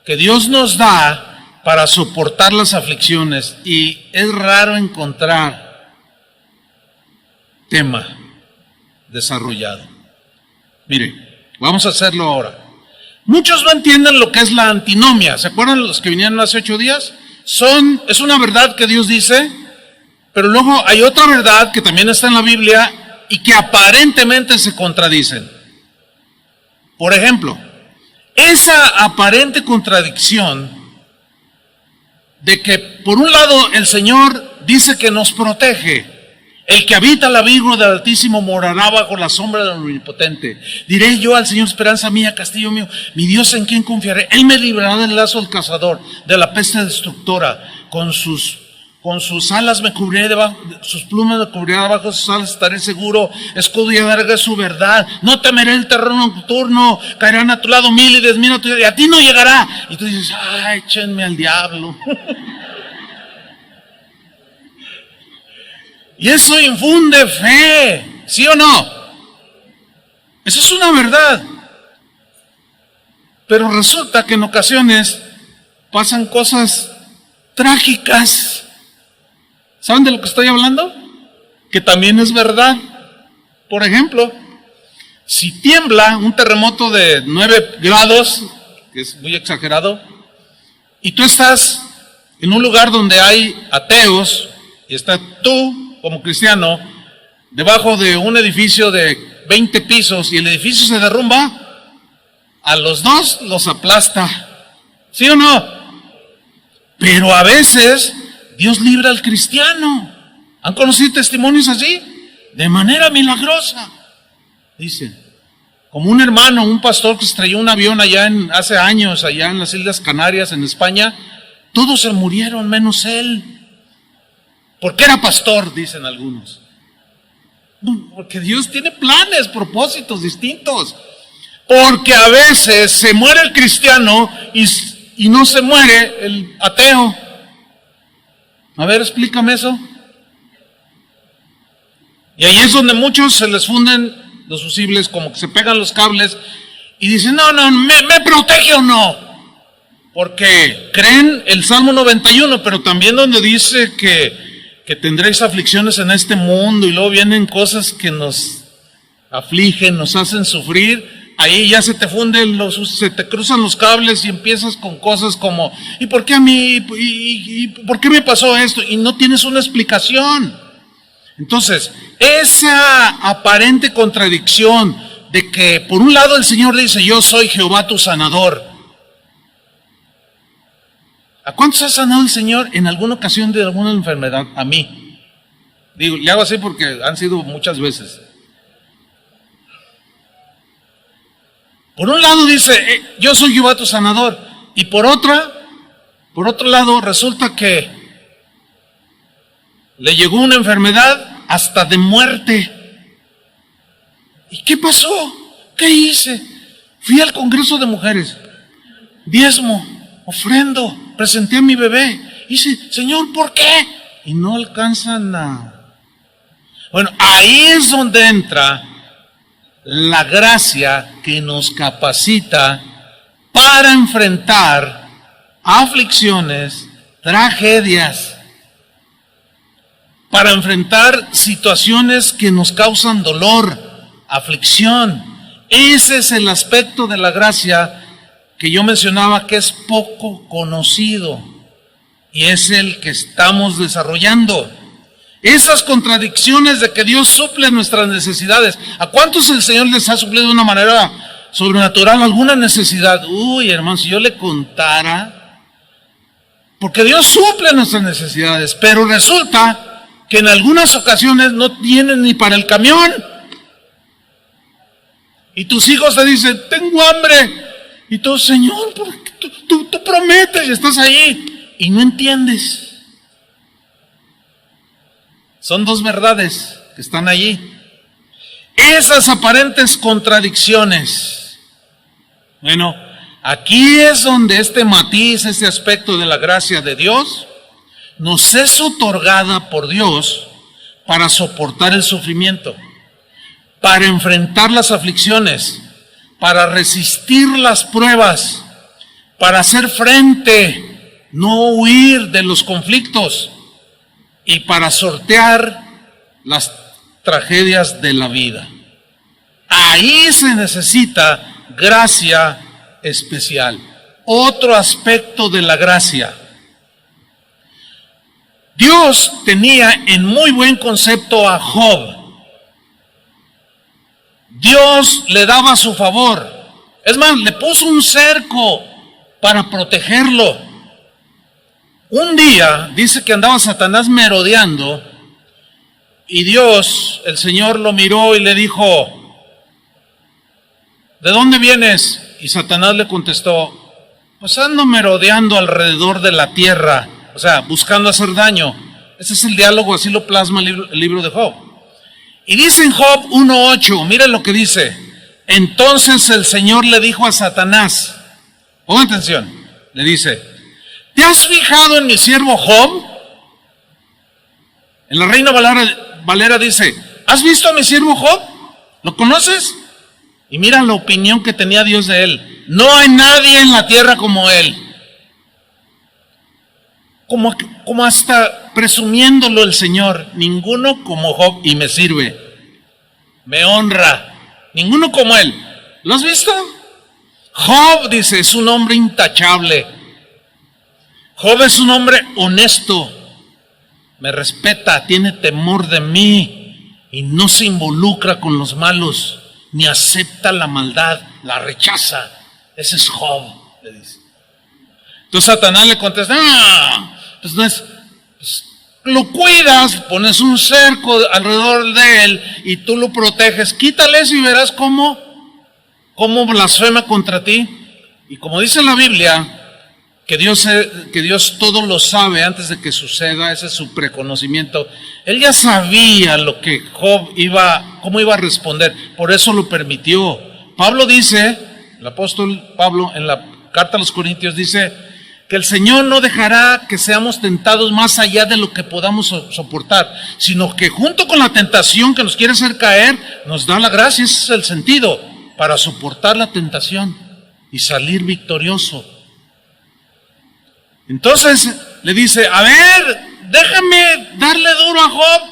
que Dios nos da para soportar las aflicciones. Y es raro encontrar tema desarrollado. Mire, vamos a hacerlo ahora. Muchos no entienden lo que es la antinomia. ¿Se acuerdan los que vinieron hace 8 días? Es una verdad que Dios dice, pero luego hay otra verdad que también está en la Biblia y que aparentemente se contradicen. Por ejemplo, esa aparente contradicción de que por un lado el Señor dice que nos protege. El que habita al abrigo del Altísimo morará bajo la sombra del Omnipotente. Diré yo al Señor, esperanza mía, castillo mío, mi Dios en quien confiaré. Él me librará del lazo del cazador, de la peste destructora. Con sus con sus alas me cubriré debajo, sus plumas me cubrirán debajo de sus alas, estaré seguro, escudo y adarga es su verdad, no temeré el terror nocturno, caerán a tu lado 1000 y 10,000 a tu lado, y a ti no llegará. Y tú dices, ay, échenme al diablo. Y eso infunde fe, ¿sí o no? Eso es una verdad. Pero resulta que en ocasiones pasan cosas trágicas. ¿Saben de lo que estoy hablando? Que también es verdad. Por ejemplo, si tiembla un terremoto de 9 grados, que es muy exagerado, y tú estás en un lugar donde hay ateos, y estás tú como cristiano debajo de un edificio de 20 pisos y el edificio se derrumba, a los dos los aplasta, ¿sí o no? Pero a veces Dios libra al cristiano. ¿Han conocido testimonios así? De manera milagrosa. Dicen, como un hermano, un pastor que estrelló un avión hace años, allá en las Islas Canarias, en España, todos se murieron menos él. Porque era pastor, dicen algunos. Porque Dios tiene planes, propósitos distintos. Porque a veces se muere el cristiano y no se muere el ateo. A ver, explícame eso. Y ahí es donde muchos se les funden los fusibles, como que se pegan los cables y dicen, no, ¿me protege o no? Porque creen el Salmo 91, pero también donde dice que tendréis aflicciones en este mundo y luego vienen cosas que nos afligen, nos hacen sufrir. Ahí ya se te funden se te cruzan los cables y empiezas con cosas como, ¿y por qué a mí? ¿Y por qué me pasó esto? Y no tienes una explicación. Entonces, esa aparente contradicción de que por un lado el Señor dice, yo soy Jehová tu sanador. ¿A cuántos ha sanado el Señor en alguna ocasión de alguna enfermedad? A mí. Digo, le hago así porque han sido muchas veces. Por un lado dice, yo soy Jehová tu sanador, y por otro lado resulta que le llegó una enfermedad hasta de muerte. ¿Y qué pasó? ¿Qué hice? Fui al Congreso de Mujeres, diezmo, ofrendo, presenté a mi bebé, y dice, Señor, ¿por qué? Y no alcanzan a... Bueno, ahí es donde entra la gracia que nos capacita para enfrentar aflicciones, tragedias, para enfrentar situaciones que nos causan dolor, aflicción. Ese es el aspecto de la gracia que yo mencionaba que es poco conocido y es el que estamos desarrollando. Esas contradicciones de que Dios suple nuestras necesidades. ¿A cuántos el Señor les ha suplido de una manera sobrenatural alguna necesidad? Uy, hermano, si yo le contara, porque Dios suple nuestras necesidades, pero resulta que en algunas ocasiones no tienen ni para el camión. Y tus hijos te dicen, tengo hambre. Y tú, Señor, ¿por qué tú prometes y estás ahí? Y no entiendes. Son dos verdades que están allí. Esas aparentes contradicciones. Bueno, aquí es donde este matiz, este aspecto de la gracia de Dios, nos es otorgada por Dios para soportar el sufrimiento, para enfrentar las aflicciones, para resistir las pruebas, para hacer frente, no huir de los conflictos y para sortear las tragedias de la vida. Ahí se necesita gracia especial. Otro aspecto de la gracia. Dios tenía en muy buen concepto a Job. Dios le daba su favor. Es más, le puso un cerco para protegerlo. Un día dice que andaba Satanás merodeando y Dios, el Señor, lo miró y le dijo, ¿de dónde vienes? Y Satanás le contestó, pues ando merodeando alrededor de la tierra, o sea, buscando hacer daño. Ese es el diálogo, así lo plasma el libro de Job. Y dice en Job 1:8, miren lo que dice. Entonces el Señor le dijo a Satanás, pongan atención, le dice, ¿te has fijado en mi siervo Job? En la Reina Valera dice, ¿has visto a mi siervo Job? ¿Lo conoces? Y mira la opinión que tenía Dios de él. No hay nadie en la tierra como él. Como hasta presumiéndolo el Señor, ninguno como Job, y me sirve, me honra, ninguno como él. ¿Lo has visto? Job, dice, es un hombre intachable. Job es un hombre honesto, me respeta, tiene temor de mí y no se involucra con los malos, ni acepta la maldad, la rechaza. Ese es Job, le dice. Entonces Satanás le contesta, pues no es, pues, lo cuidas, pones un cerco alrededor de él y tú lo proteges, quítale eso y verás cómo blasfema contra ti. Y como dice la Biblia, que Dios todo lo sabe antes de que suceda, ese es su preconocimiento. Él ya sabía lo que Job cómo iba a responder, por eso lo permitió. Pablo dice, el apóstol Pablo en la carta a los Corintios dice, que el Señor no dejará que seamos tentados más allá de lo que podamos soportar, sino que junto con la tentación que nos quiere hacer caer, nos da la gracia, ese es el sentido, para soportar la tentación y salir victorioso. Entonces le dice, a ver, déjame darle duro a Job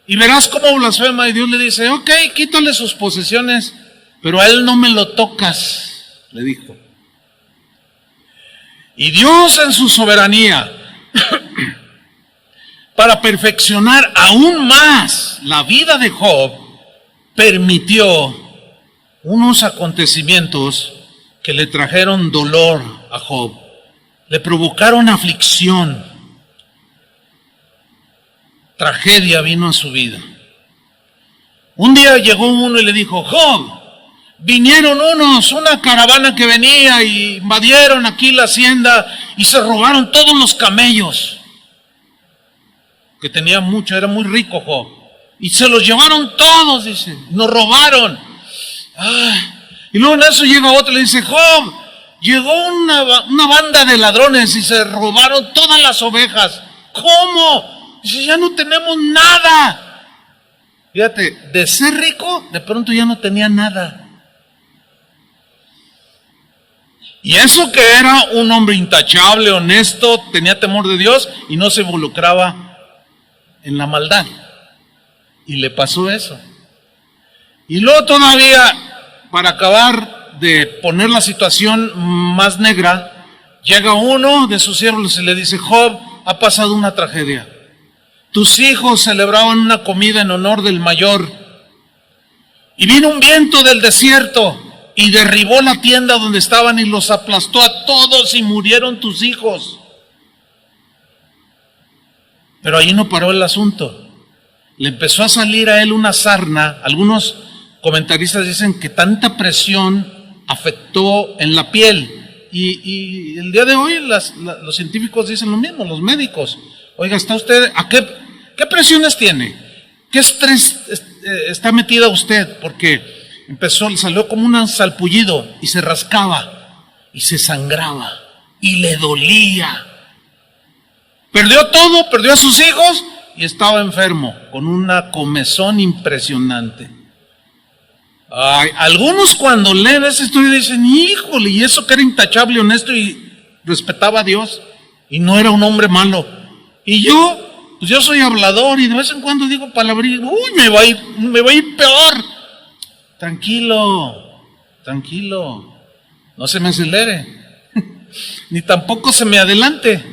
y verás cómo blasfema. Y Dios le dice, ok, quítale sus posesiones, pero a él no me lo tocas, le dijo. Y Dios en su soberanía, para perfeccionar aún más la vida de Job, permitió unos acontecimientos que le trajeron dolor a Job, le provocaron aflicción, tragedia vino a su vida. Un día llegó uno y le dijo, Job, vinieron una caravana que venía y invadieron aquí la hacienda y se robaron todos los camellos, que tenía mucho, era muy rico Job, y se los llevaron todos, dice, nos robaron. Y luego en eso llega otro y le dice, Job, llegó una banda de ladrones y se robaron todas las ovejas. ¿Cómo? Dice, ya no tenemos nada. Fíjate, de ser rico, de pronto ya no tenía nada. Y eso que era un hombre intachable, honesto, tenía temor de Dios y no se involucraba en la maldad. Y le pasó eso. Y luego todavía, para acabar de poner la situación más negra, llega uno de sus siervos y le dice, Job, ha pasado una tragedia. Tus hijos celebraban una comida en honor del mayor y vino un viento del desierto y derribó la tienda donde estaban y los aplastó a todos y murieron tus hijos. Pero ahí no paró el asunto. Le empezó a salir a él una sarna. Algunos comentaristas dicen que tanta presión afectó en la piel. Y el día de hoy los científicos dicen lo mismo, los médicos. Oiga, ¿está usted, qué presiones tiene? ¿Qué estrés está metida usted? Porque salió como un salpullido y se rascaba y se sangraba y le dolía. Perdió todo, perdió a sus hijos y estaba enfermo con una comezón impresionante. Algunos cuando leen esa historia dicen, híjole, y eso que era intachable, honesto y respetaba a Dios y no era un hombre malo. Y yo, pues yo soy hablador y de vez en cuando digo palabrillas, me va a ir peor. Tranquilo, no se me acelere, ni tampoco se me adelante.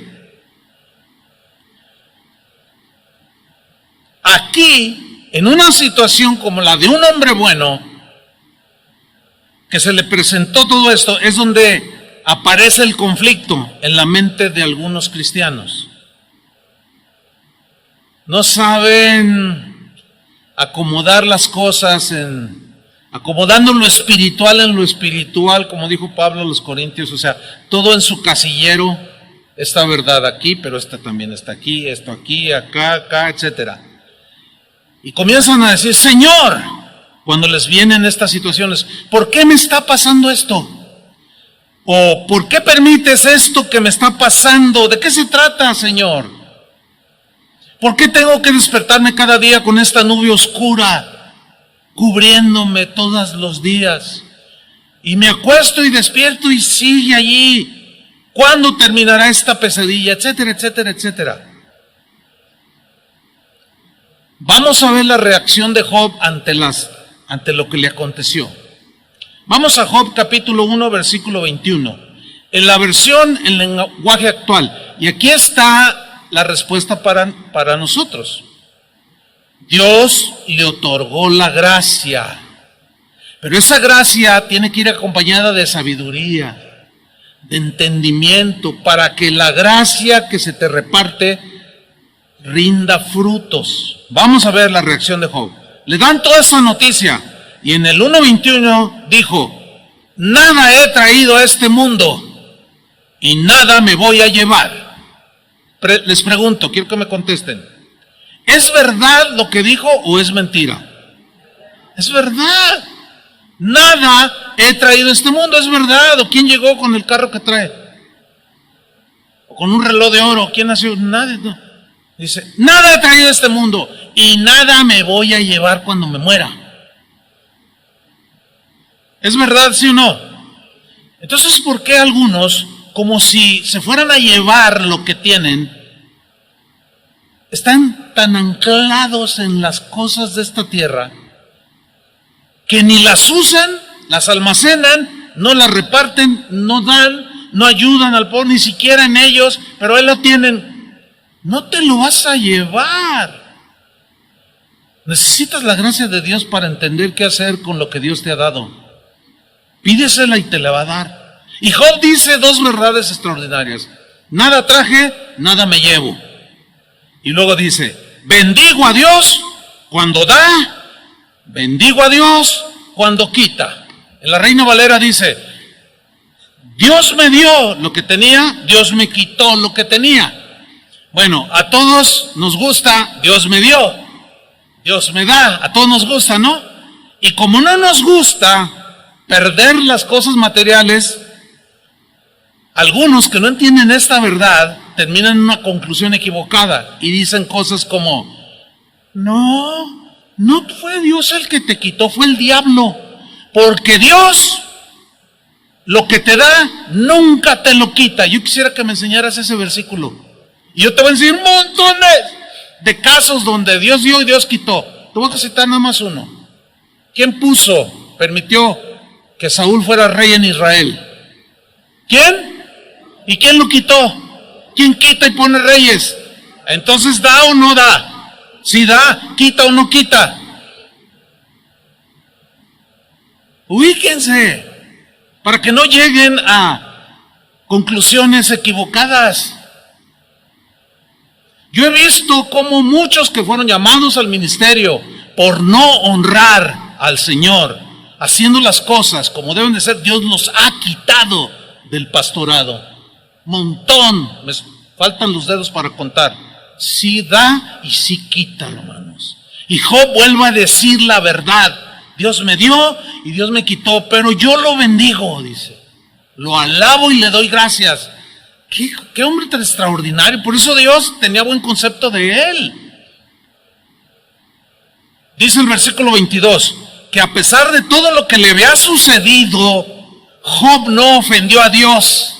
Aquí, en una situación como la de un hombre bueno, que se le presentó todo esto, es donde aparece el conflicto en la mente de algunos cristianos. No saben acomodar las cosas acomodando lo espiritual en lo espiritual, como dijo Pablo a los Corintios, o sea, todo en su casillero, esta verdad aquí, pero esta también está aquí, esto aquí, acá, etcétera. Y comienzan a decir, Señor, cuando les vienen estas situaciones, ¿por qué me está pasando esto? ¿O por qué permites esto que me está pasando? ¿De qué se trata, Señor? ¿Por qué tengo que despertarme cada día con esta nube oscura, cubriéndome todos los días? Y me acuesto y despierto y sigue allí. ¿Cuándo terminará esta pesadilla? Etcétera, etcétera, etcétera. Vamos a ver la reacción de Job ante lo que le aconteció. Vamos a Job capítulo 1, versículo 21. En la versión, en lenguaje actual. Y aquí está la respuesta para nosotros. Dios le otorgó la gracia. Pero esa gracia tiene que ir acompañada de sabiduría, de entendimiento, para que la gracia que se te reparte rinda frutos. Vamos a ver la reacción de Job. Le dan toda esa noticia y en el 1:21 dijo, nada he traído a este mundo y nada me voy a llevar. Les pregunto, quiero que me contesten, ¿es verdad lo que dijo o es mentira? Es verdad. Nada he traído a este mundo, es verdad. ¿O quién llegó con el carro que trae? ¿O con un reloj de oro? ¿Quién nació? Nadie, no. Dice, nada he traído a este mundo y nada me voy a llevar cuando me muera. ¿Es verdad, sí o no? Entonces, ¿por qué algunos, como si se fueran a llevar lo que tienen, están tan anclados en las cosas de esta tierra que ni las usan, las almacenan, no las reparten, no dan, no ayudan al pobre, ni siquiera en ellos, pero ahí lo tienen? No te lo vas a llevar. Necesitas la gracia de Dios para entender qué hacer con lo que Dios te ha dado. Pídesela y te la va a dar. Y Job dice dos verdades extraordinarias. Nada traje, nada me llevo. Y luego dice, bendigo a Dios cuando da, bendigo a Dios cuando quita. En la Reina Valera dice, Dios me dio lo que tenía, Dios me quitó lo que tenía. Bueno, a todos nos gusta, Dios me dio, Dios me da, a todos nos gusta, ¿no? Y como no nos gusta perder las cosas materiales, algunos que no entienden esta verdad terminan en una conclusión equivocada y dicen cosas como, no fue Dios el que te quitó, fue el diablo, porque Dios lo que te da nunca te lo quita. Yo quisiera que me enseñaras ese versículo y yo te voy a decir montones de casos donde Dios dio y Dios quitó. Te voy a citar nada más uno. ¿Quién permitió que Saúl fuera rey en Israel? ¿Quién? ¿Y quién lo quitó? ¿Quién quita y pone reyes? Entonces, ¿da o no da? Si da, ¿quita o no quita? Ubíquense para que no lleguen a conclusiones equivocadas. Yo he visto cómo muchos que fueron llamados al ministerio por no honrar al Señor, haciendo las cosas como deben de ser, Dios los ha quitado del pastorado. Montón, me faltan los dedos para contar. Sí da y sí quita, hermanos. Y Job vuelve a decir la verdad. Dios me dio y Dios me quitó, pero yo lo bendigo, dice. Lo alabo y le doy gracias. Qué hombre tan extraordinario. Por eso Dios tenía buen concepto de él. Dice el versículo 22, que a pesar de todo lo que le había sucedido, Job no ofendió a Dios,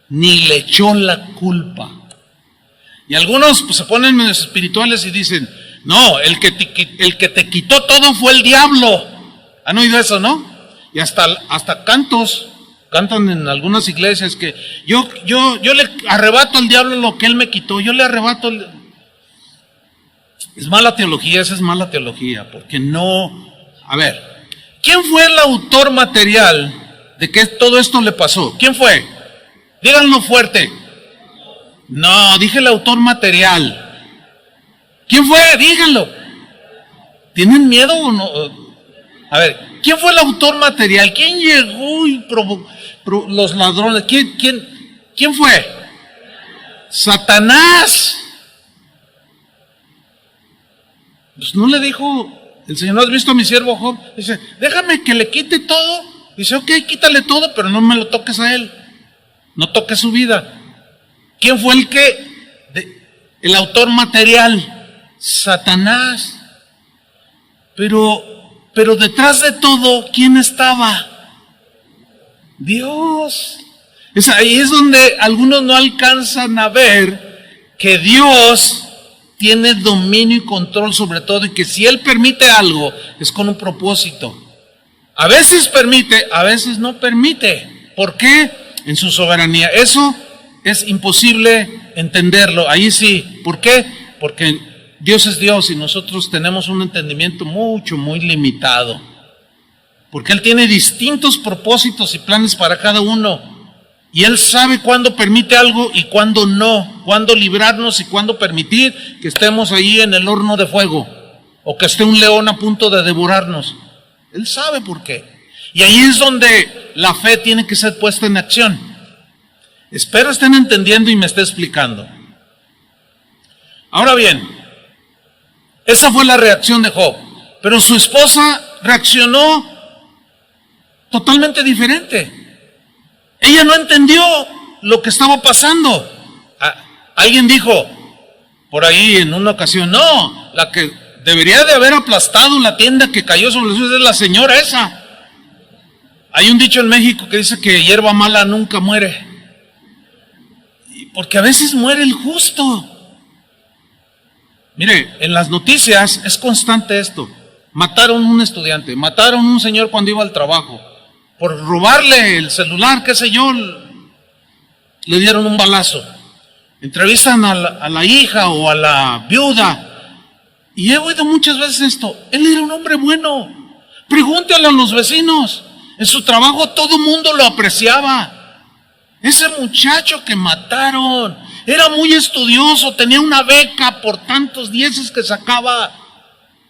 ni le echó la culpa. Y algunos pues, se ponen medio espirituales y dicen, no, el que te quitó todo fue el diablo. ¿Han oído eso, no? Y hasta cantan en algunas iglesias que yo le arrebato al diablo lo que él me quitó, yo le arrebato. Es mala teología, esa es mala teología, porque no. A ver, ¿quién fue el autor material de que todo esto le pasó? ¿Quién fue? Díganlo fuerte. No, dije el autor material. ¿Quién fue? Díganlo. ¿Tienen miedo o no? A ver, ¿quién fue el autor material? ¿Quién llegó y los ladrones? ¿Quién fue? Satanás. Pues no le dijo el Señor, ¿no has visto a mi siervo Job? Dice, déjame que le quite todo. Dice, ok, quítale todo, pero no me lo toques a él. No toques su vida. ¿Quién fue el autor material? Satanás. Pero detrás de todo, ¿quién estaba? Dios. Ahí es donde algunos no alcanzan a ver que Dios tiene dominio y control sobre todo, y que si Él permite algo, es con un propósito. A veces permite, a veces no permite. ¿Por qué? En su soberanía. Eso es imposible entenderlo. Ahí sí. ¿Por qué? Porque Dios es Dios y nosotros tenemos un entendimiento muy limitado. Porque Él tiene distintos propósitos y planes para cada uno. Y Él sabe cuándo permite algo y cuándo no, cuándo librarnos y cuándo permitir que estemos ahí en el horno de fuego, o que esté un león a punto de devorarnos. Él sabe por qué. Y ahí es donde la fe tiene que ser puesta en acción. Espero estén entendiendo y me esté explicando. Ahora bien, esa fue la reacción de Job, pero su esposa reaccionó totalmente diferente. Ella no entendió lo que estaba pasando. Alguien dijo por ahí en una ocasión, no, la que debería de haber aplastado la tienda que cayó sobre los pies es la señora esa. Hay un dicho en México que dice que hierba mala nunca muere. Porque a veces muere el justo. Mire, en las noticias es constante esto. Mataron a un estudiante, mataron a un señor cuando iba al trabajo. Por robarle el celular, qué sé yo, le dieron un balazo. Entrevistan a la hija o a la viuda. Y he oído muchas veces esto. Él era un hombre bueno. Pregúntale a los vecinos. En su trabajo todo el mundo lo apreciaba. Ese muchacho que mataron era muy estudioso, tenía una beca por tantos dieces que sacaba.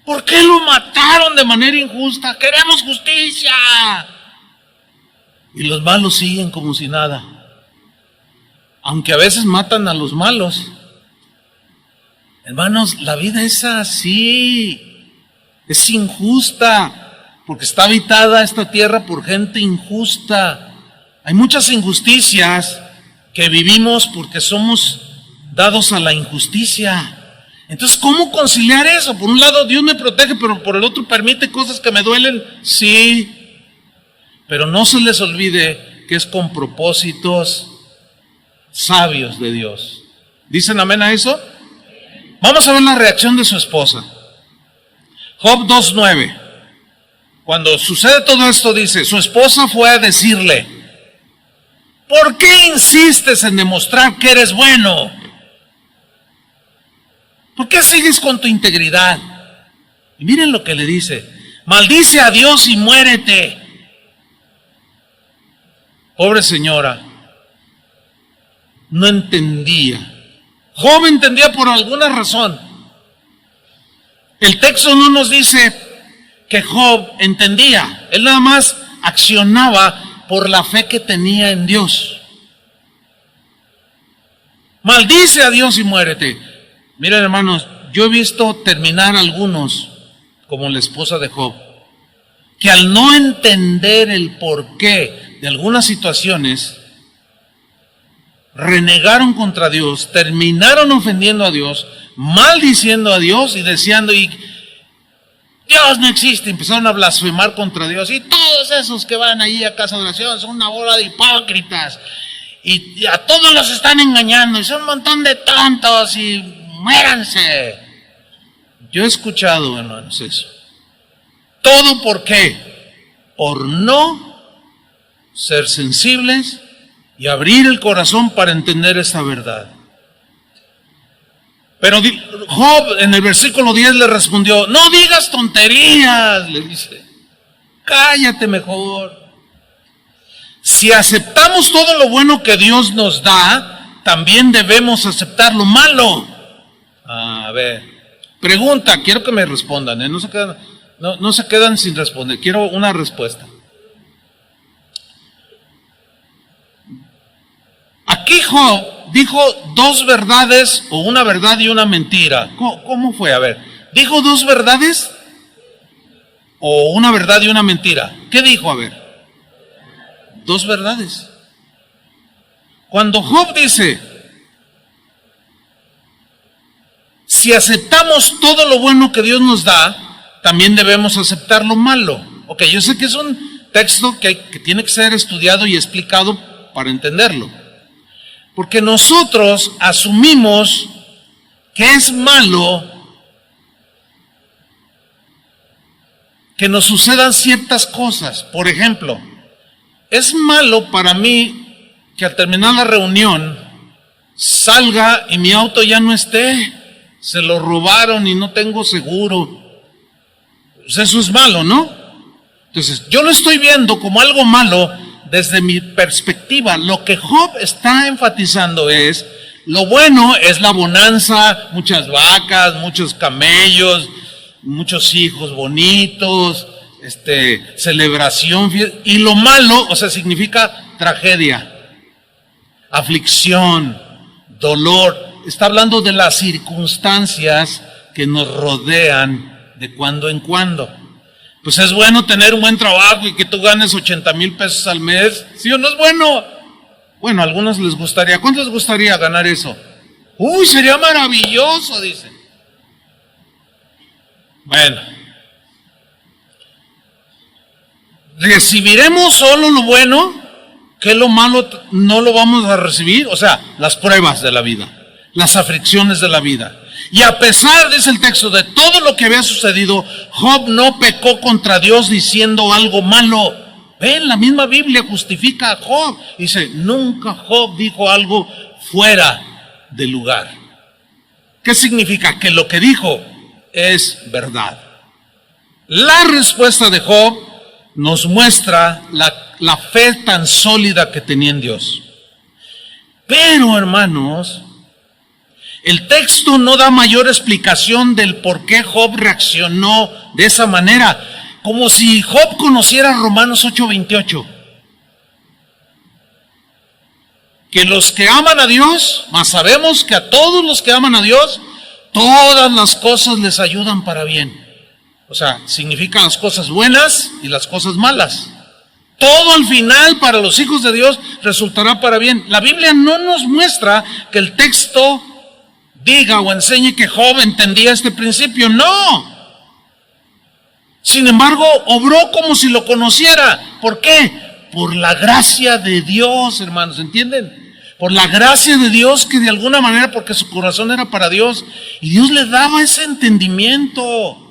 ¿Por qué lo mataron de manera injusta? ¡Queremos justicia! Y los malos siguen como si nada. Aunque a veces matan a los malos. Hermanos, la vida es así. Es injusta. Porque está habitada esta tierra por gente injusta. Hay muchas injusticias que vivimos porque somos dados a la injusticia. Entonces, ¿cómo conciliar eso? Por un lado, Dios me protege, pero por el otro permite cosas que me duelen. Sí. Pero no se les olvide que es con propósitos sabios de Dios. ¿Dicen amén a eso? Vamos a ver la reacción de su esposa. Job 2:9. Cuando sucede todo esto, dice, su esposa fue a decirle, ¿por qué insistes en demostrar que eres bueno? ¿Por qué sigues con tu integridad? Y miren lo que le dice, maldice a Dios y muérete. Pobre señora, no entendía. Job entendía por alguna razón. El texto no nos dice que Job entendía. Él nada más accionaba por la fe que tenía en Dios. Maldice a Dios y muérete. Miren, hermanos, yo he visto terminar algunos, como la esposa de Job, que al no entender el porqué de algunas situaciones, renegaron contra Dios, terminaron ofendiendo a Dios, maldiciendo a Dios y deseando, y Dios no existe, empezaron a blasfemar contra Dios, y todos esos que van ahí a casa de oración son una bola de hipócritas, y a todos los están engañando, y son un montón de tontos, y muéranse. Yo he escuchado, hermanos, eso. ¿Todo por qué? Por no ser sensibles y abrir el corazón para entender esta verdad. Pero Job en el versículo 10 le respondió, no digas tonterías, le dice, cállate mejor. Si aceptamos todo lo bueno que Dios nos da, también debemos aceptar lo malo. A ver, pregunta, quiero que me respondan, no se quedan sin responder, quiero una respuesta. Aquí Job dijo dos verdades o una verdad y una mentira. ¿Cómo fue? A ver, ¿dijo dos verdades o una verdad y una mentira? ¿Qué dijo? A ver, dos verdades. Cuando Job dice, si aceptamos todo lo bueno que Dios nos da, también debemos aceptar lo malo. Ok, yo sé que es un texto que tiene que ser estudiado y explicado para entenderlo. Porque nosotros asumimos que es malo que nos sucedan ciertas cosas. Por ejemplo, es malo para mí que al terminar la reunión salga y mi auto ya no esté, se lo robaron y no tengo seguro. Pues eso es malo, ¿no? Entonces, yo lo estoy viendo como algo malo desde mi perspectiva. Lo que Job está enfatizando es, lo bueno es la bonanza, muchas vacas, muchos camellos, muchos hijos bonitos, celebración, y lo malo, o sea, significa tragedia, aflicción, dolor. Está hablando de las circunstancias que nos rodean de cuando en cuando. Pues es bueno tener un buen trabajo y que tú ganes 80,000 pesos al mes. ¿Sí o no es bueno? Bueno, a algunos les gustaría. ¿Cuántos les gustaría ganar eso? Uy, sería maravilloso, dicen. Bueno. ¿Recibiremos solo lo bueno? ¿Qué lo malo no lo vamos a recibir? O sea, las pruebas de la vida, las aflicciones de la vida. Y a pesar, dice el texto, de todo lo que había sucedido, Job no pecó contra Dios diciendo algo malo. Ven, la misma Biblia justifica a Job. Dice, nunca Job dijo algo fuera de lugar. ¿Qué significa? Que lo que dijo es verdad. La respuesta de Job nos muestra la fe tan sólida que tenía en Dios. Pero, hermanos, el texto no da mayor explicación del por qué Job reaccionó de esa manera, como si Job conociera Romanos 8:28. Que los que aman a Dios, mas sabemos que a todos los que aman a Dios, todas las cosas les ayudan para bien. O sea, significa las cosas buenas y las cosas malas. Todo al final para los hijos de Dios resultará para bien. La Biblia no nos muestra que el texto diga o enseñe que Job entendía este principio. No. Sin embargo, obró como si lo conociera. ¿Por qué? Por la gracia de Dios, hermanos, ¿entienden? Por la gracia de Dios, que de alguna manera, porque su corazón era para Dios, y Dios le daba ese entendimiento.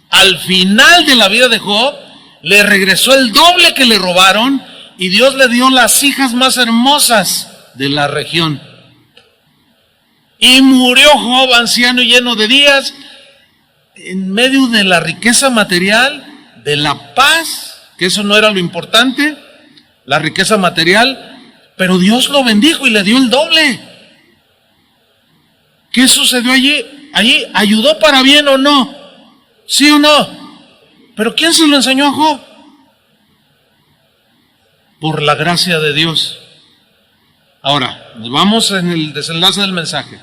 Al final de la vida de Job, le regresó el doble que le robaron, y Dios le dio las hijas más hermosas de la región. Y murió Job anciano y lleno de días, en medio de la riqueza material, de la paz, que eso no era lo importante, la riqueza material, pero Dios lo bendijo y le dio el doble. ¿Qué sucedió allí? ¿Allí ayudó para bien o no? ¿Sí o no? ¿Pero quién se lo enseñó a Job? Por la gracia de Dios. Ahora, nos vamos en el desenlace del mensaje.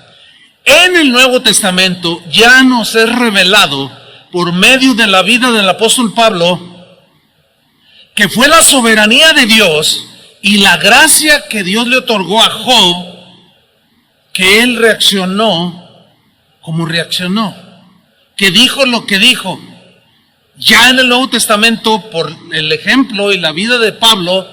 En el Nuevo Testamento ya nos es revelado por medio de la vida del apóstol Pablo que fue la soberanía de Dios y la gracia que Dios le otorgó a Job, que él reaccionó como reaccionó, que dijo lo que dijo. Ya en el Nuevo Testamento, por el ejemplo y la vida de Pablo,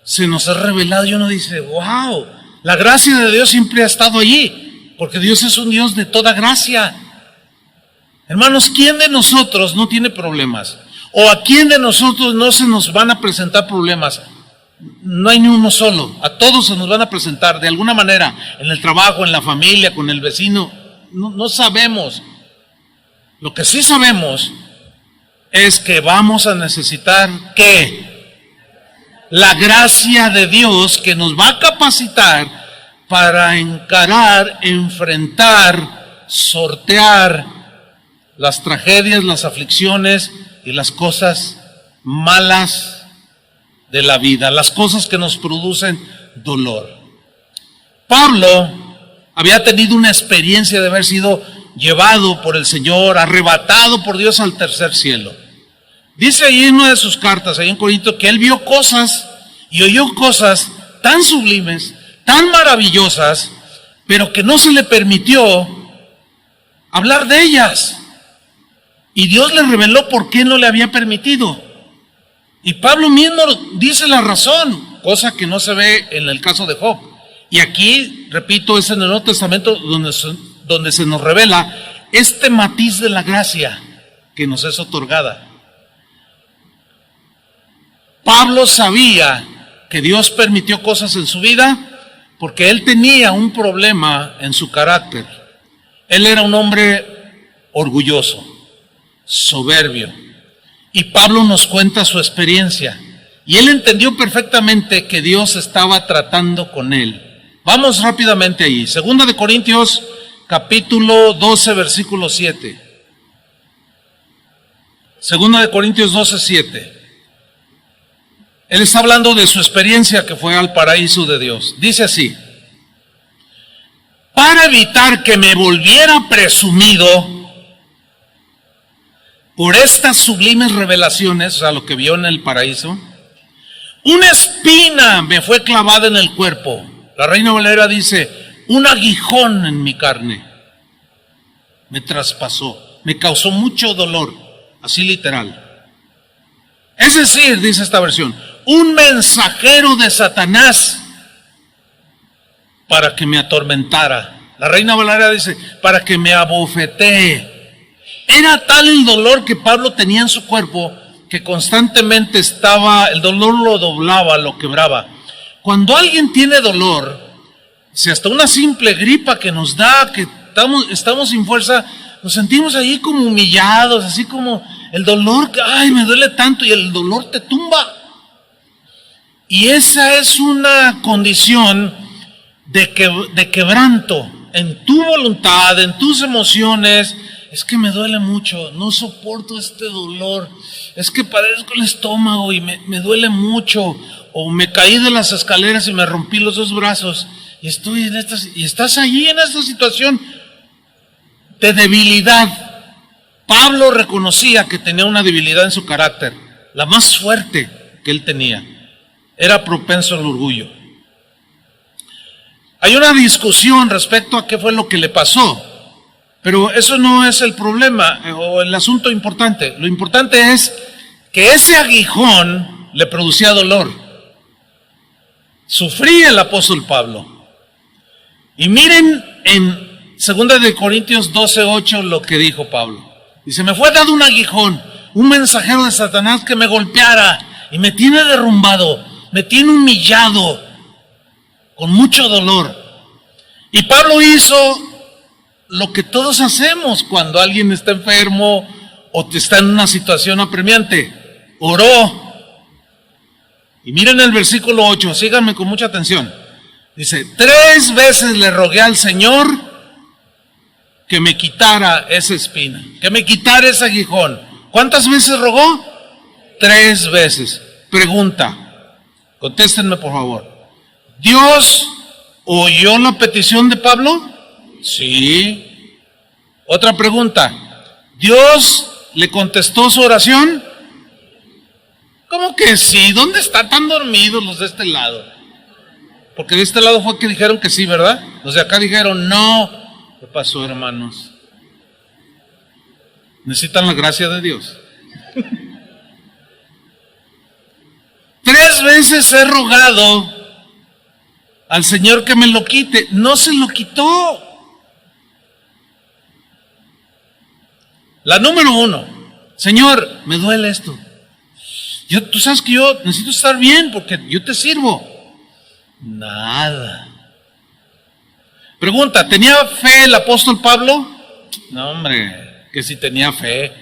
se nos ha revelado y uno dice, wow, la gracia de Dios siempre ha estado allí, porque Dios es un Dios de toda gracia. Hermanos, ¿quién de nosotros no tiene problemas? ¿O a quién de nosotros no se nos van a presentar problemas? No hay ni uno solo, a todos se nos van a presentar de alguna manera, en el trabajo, en la familia, con el vecino, no sabemos. Lo que sí sabemos es que vamos a necesitar ¿qué? La gracia de Dios que nos va a capacitar para encarar, enfrentar, sortear las tragedias, las aflicciones y las cosas malas de la vida, las cosas que nos producen dolor. Pablo había tenido una experiencia de haber sido llevado por el Señor, arrebatado por Dios al tercer cielo. Dice ahí en una de sus cartas, ahí en Corinto, que él vio cosas y oyó cosas tan sublimes, tan maravillosas, pero que no se le permitió hablar de ellas. Y Dios le reveló por qué no le había permitido. Y Pablo mismo dice la razón, cosa que no se ve en el caso de Job. Y aquí, repito, es en el Nuevo Testamento donde se nos revela este matiz de la gracia que nos es otorgada. Pablo sabía que Dios permitió cosas en su vida porque él tenía un problema en su carácter. Él era un hombre orgulloso, soberbio. Y Pablo nos cuenta su experiencia. Y él entendió perfectamente que Dios estaba tratando con él. Vamos rápidamente ahí. Segunda de Corintios, capítulo 12, versículo 7. Segunda de Corintios 12, 7. Él está hablando de su experiencia que fue al paraíso de Dios. Dice así: para evitar que me volviera presumido por estas sublimes revelaciones, o sea, lo que vio en el paraíso, una espina me fue clavada en el cuerpo. La Reina Valera dice, un aguijón en mi carne me traspasó, me causó mucho dolor, así literal. Es decir, dice esta versión, un mensajero de Satanás para que me atormentara. La Reina Valera dice, para que me abofetee. Era tal el dolor que Pablo tenía en su cuerpo que constantemente el dolor lo doblaba, lo quebraba. Cuando alguien tiene dolor, si hasta una simple gripa que nos da, que estamos sin fuerza, nos sentimos ahí como humillados, así como el dolor, ay, me duele tanto, y el dolor te tumba. Y esa es una condición de quebranto en tu voluntad, en tus emociones. Es que me duele mucho, no soporto este dolor, es que padezco el estómago y me duele mucho, o me caí de las escaleras y me rompí los dos brazos, y estás allí en esta situación de debilidad. Pablo reconocía que tenía una debilidad en su carácter, la más fuerte que él tenía, era propenso al orgullo. Hay una discusión respecto a qué fue lo que le pasó. Pero eso no es el problema o el asunto importante. Lo importante es que ese aguijón le producía dolor. Sufría el apóstol Pablo. Y miren en 2 de Corintios 12:8 lo que dijo Pablo. Dice, me fue dado un aguijón, un mensajero de Satanás que me golpeara y me tiene derrumbado, me tiene humillado, con mucho dolor. Y Pablo hizo lo que todos hacemos cuando alguien está enfermo o está en una situación apremiante. Oró. Y miren el versículo 8, síganme con mucha atención. Dice, 3 veces le rogué al Señor que me quitara esa espina, que me quitara ese aguijón. ¿Cuántas veces rogó? 3 veces. Pregunta, contéstenme por favor. ¿Dios oyó la petición de Pablo? Sí. Otra pregunta, ¿Dios le contestó su oración? ¿Cómo que sí? ¿Dónde están tan dormidos los de este lado? Porque de este lado fue que dijeron que sí, ¿verdad? Los de acá dijeron no. ¿Qué pasó, hermanos? Necesitan la gracia de Dios. 3 veces he rogado al Señor que me lo quite, no se lo quitó. La número 1, Señor, me duele esto. Tú sabes que yo necesito estar bien porque yo te sirvo. Nada. Pregunta, ¿tenía fe el apóstol Pablo? No, hombre, que si tenía fe.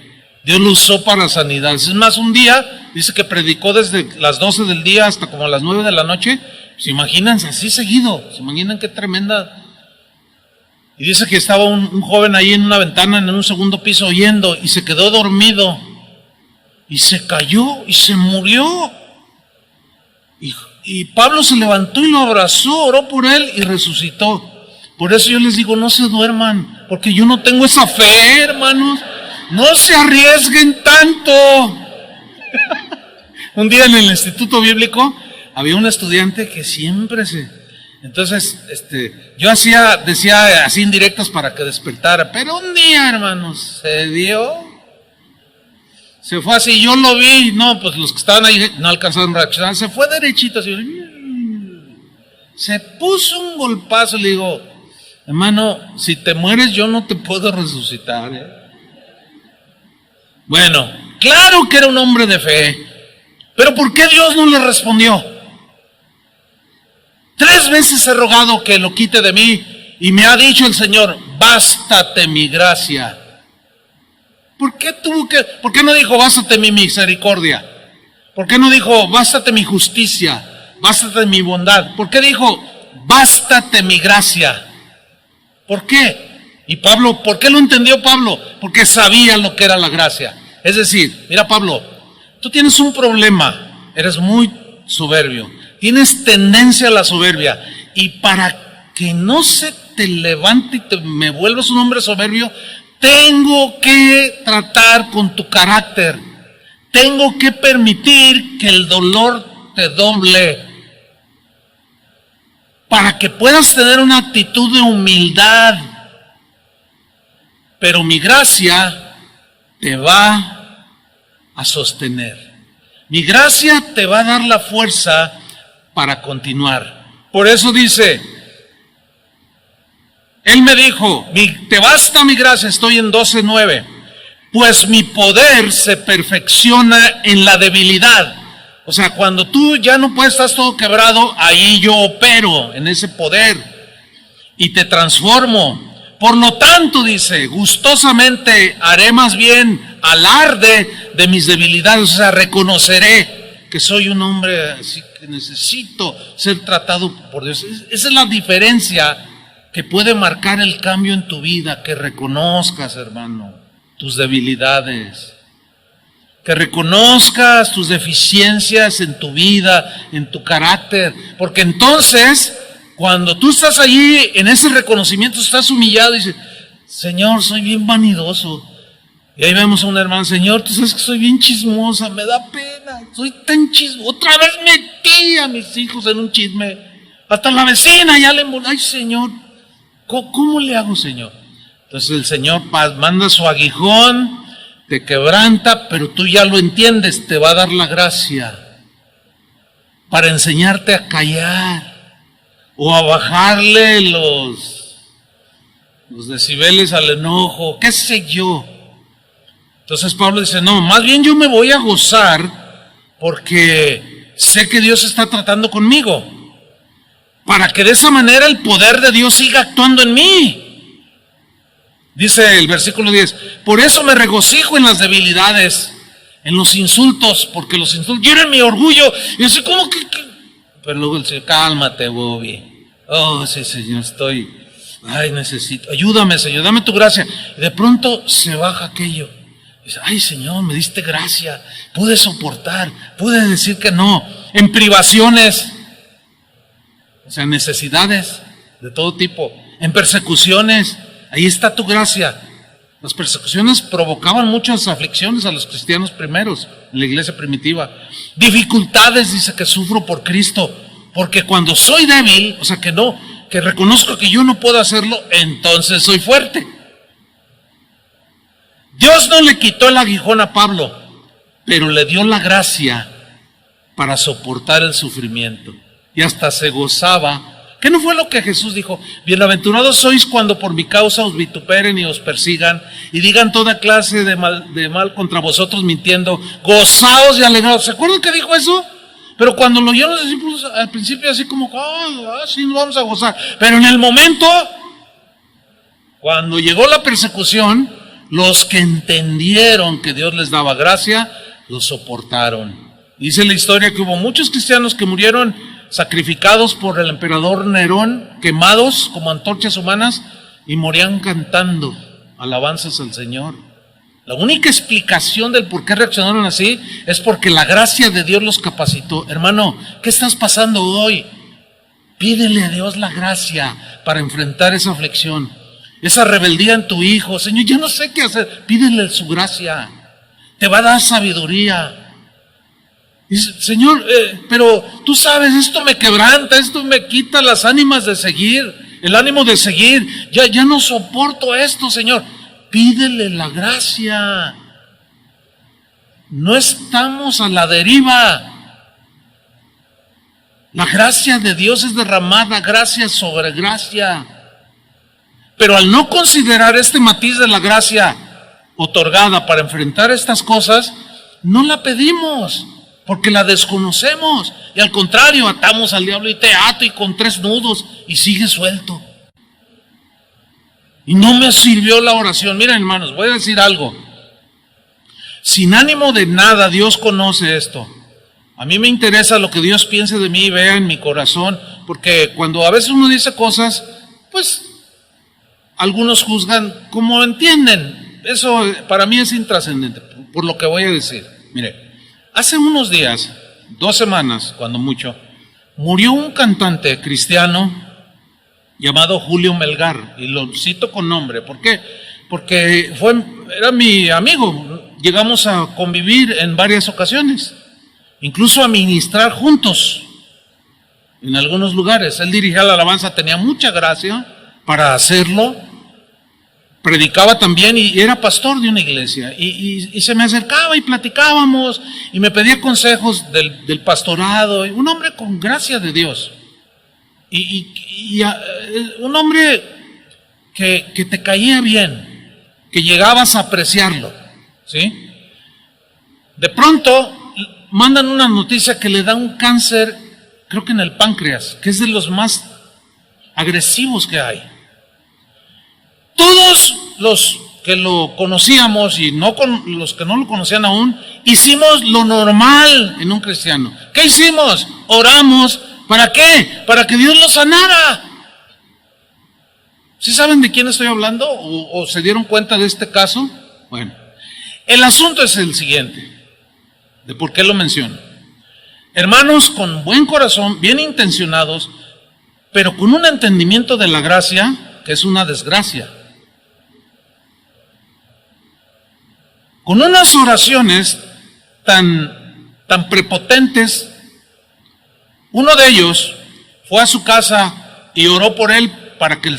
Dios lo usó para sanidad. Es más, un día dice que predicó desde las 12 del día hasta como las 9 de la noche. ¿Se imaginan así seguido? ¿Se imaginan qué tremenda? Y dice que estaba un joven ahí en una ventana en un segundo piso oyendo y se quedó dormido y se cayó y se murió. Y Y Pablo se levantó y lo abrazó, oró por él y resucitó. Por eso yo les digo, no se duerman, porque yo no tengo esa fe, hermanos. No se arriesguen tanto. Un día en el Instituto Bíblico había un estudiante que siempre Entonces, yo decía así indirectas para que despertara, pero un día, hermanos, se fue así, yo lo vi, no, pues los que estaban ahí no alcanzaron a reaccionar, se fue derechito así, se puso un golpazo, le digo, hermano, si te mueres yo no te puedo resucitar, ¿eh? Bueno, claro que era un hombre de fe, pero ¿por qué Dios no le respondió? 3 veces he rogado que lo quite de mí y me ha dicho el Señor, bástate mi gracia. ¿Por qué no dijo bástate mi misericordia? ¿Por qué no dijo bástate mi justicia? Bástate mi bondad. ¿Por qué dijo bástate mi gracia? ¿Por qué? Y Pablo, ¿por qué lo entendió Pablo? Porque sabía lo que era la gracia. Es decir, mira Pablo, tú tienes un problema, eres muy soberbio, tienes tendencia a la soberbia, y para que no se te levante y me vuelvas un hombre soberbio, tengo que tratar con tu carácter, tengo que permitir que el dolor te doble, para que puedas tener una actitud de humildad, pero mi gracia te va a sostener. Mi gracia te va a dar la fuerza para continuar. Por eso dice, él me dijo, te basta mi gracia, estoy en 12:9, pues mi poder se perfecciona en la debilidad. O sea, cuando tú ya no puedes, estás todo quebrado, ahí yo opero en ese poder y te transformo. Por lo tanto, dice, gustosamente haré más bien alarde de mis debilidades, o sea, reconoceré que soy un hombre así que necesito ser tratado por Dios. Esa es la diferencia que puede marcar el cambio en tu vida, que reconozcas, hermano, tus debilidades, que reconozcas tus deficiencias en tu vida, en tu carácter, porque entonces, cuando tú estás allí, en ese reconocimiento, estás humillado y dices, Señor, soy bien vanidoso. Y ahí vemos a una hermana, Señor, tú sabes que soy bien chismosa, me da pena, soy tan chismosa. Otra vez metí a mis hijos en un chisme, hasta la vecina ya le ay Señor, ¿cómo le hago, Señor? Entonces el Señor manda su aguijón, te quebranta, pero tú ya lo entiendes, te va a dar la gracia para enseñarte a callar o a bajarle los decibeles al enojo, qué sé yo. Entonces Pablo dice, no, más bien yo me voy a gozar porque sé que Dios está tratando conmigo, para que de esa manera el poder de Dios siga actuando en mí. Dice el versículo 10, por eso me regocijo en las debilidades, en los insultos, porque los insultos hieren mi orgullo. Y así como que... Pero luego el Señor, cálmate, Bobby. Oh, sí, Señor, necesito, ayúdame, Señor, dame tu gracia. Y de pronto se baja aquello. Dice, ay, Señor, me diste gracia, pude soportar, pude decir que no, en privaciones, o sea, necesidades de todo tipo, en persecuciones, ahí está tu gracia. Las persecuciones provocaban muchas aflicciones a los cristianos primeros, en la iglesia primitiva. Dificultades, dice, que sufro por Cristo, porque cuando soy débil, o sea, que reconozco que yo no puedo hacerlo, entonces soy fuerte. Dios no le quitó el aguijón a Pablo, pero le dio la gracia para soportar el sufrimiento. Y hasta se gozaba. ¿Qué no fue lo que Jesús dijo? Bienaventurados sois cuando por mi causa os vituperen y os persigan y digan toda clase de mal contra vosotros mintiendo. Gozaos y alegraos. ¿Se acuerdan que dijo eso? Pero cuando lo oyeron los discípulos al principio así como, sí nos vamos a gozar. Pero en el momento, cuando llegó la persecución, los que entendieron que Dios les daba gracia, lo soportaron. Dice la historia que hubo muchos cristianos que murieron sacrificados por el emperador Nerón, quemados como antorchas humanas, y morían cantando alabanzas al Señor. La única explicación del por qué reaccionaron así es porque la gracia de Dios los capacitó. Hermano, ¿qué estás pasando hoy? Pídele a Dios la gracia para enfrentar esa aflicción, esa rebeldía en tu hijo. Señor, yo no sé qué hacer. Pídele su gracia. Te va a dar sabiduría. Dice, Señor, pero tú sabes, esto me quebranta, esto me quita las ánimas de seguir, el ánimo de seguir. Ya no soporto esto, Señor. Pídele la gracia. No estamos a la deriva. La gracia de Dios es derramada, gracia sobre gracia. Pero al no considerar este matiz de la gracia otorgada para enfrentar estas cosas, no la pedimos, porque la desconocemos. Y al contrario, atamos al diablo y te ato y con 3 nudos y sigue suelto. Y no me sirvió la oración. Miren, hermanos, voy a decir algo. Sin ánimo de nada, Dios conoce esto. A mí me interesa lo que Dios piense de mí y vea en mi corazón, porque cuando a veces uno dice cosas, pues algunos juzgan como entienden. Eso para mí es intrascendente, por lo que voy a decir. Mire, hace unos días, 2 semanas, cuando mucho, murió un cantante cristiano llamado Julio Melgar, y lo cito con nombre. ¿Por qué? Porque era mi amigo. Llegamos a convivir en varias ocasiones, incluso a ministrar juntos en algunos lugares. Él dirigía la alabanza, tenía mucha gracia para hacerlo, predicaba también y era pastor de una iglesia. Y se me acercaba y platicábamos y me pedía consejos del pastorado. Un hombre con gracia de Dios. Un hombre que te caía bien, que llegabas a apreciarlo, ¿sí? De pronto mandan una noticia que le da un cáncer, creo que en el páncreas, que es de los más agresivos que hay. Todos los que lo conocíamos y los que no lo conocían aún, hicimos lo normal en un cristiano. ¿Qué hicimos? Oramos. ¿Para qué? Para que Dios lo sanara. ¿Sí saben de quién estoy hablando? ¿O se dieron cuenta de este caso? Bueno, el asunto es el siguiente, de por qué lo menciono. Hermanos con buen corazón, bien intencionados, pero con un entendimiento de la gracia, que es una desgracia. Con unas oraciones tan prepotentes. Uno de ellos fue a su casa y oró por él para que el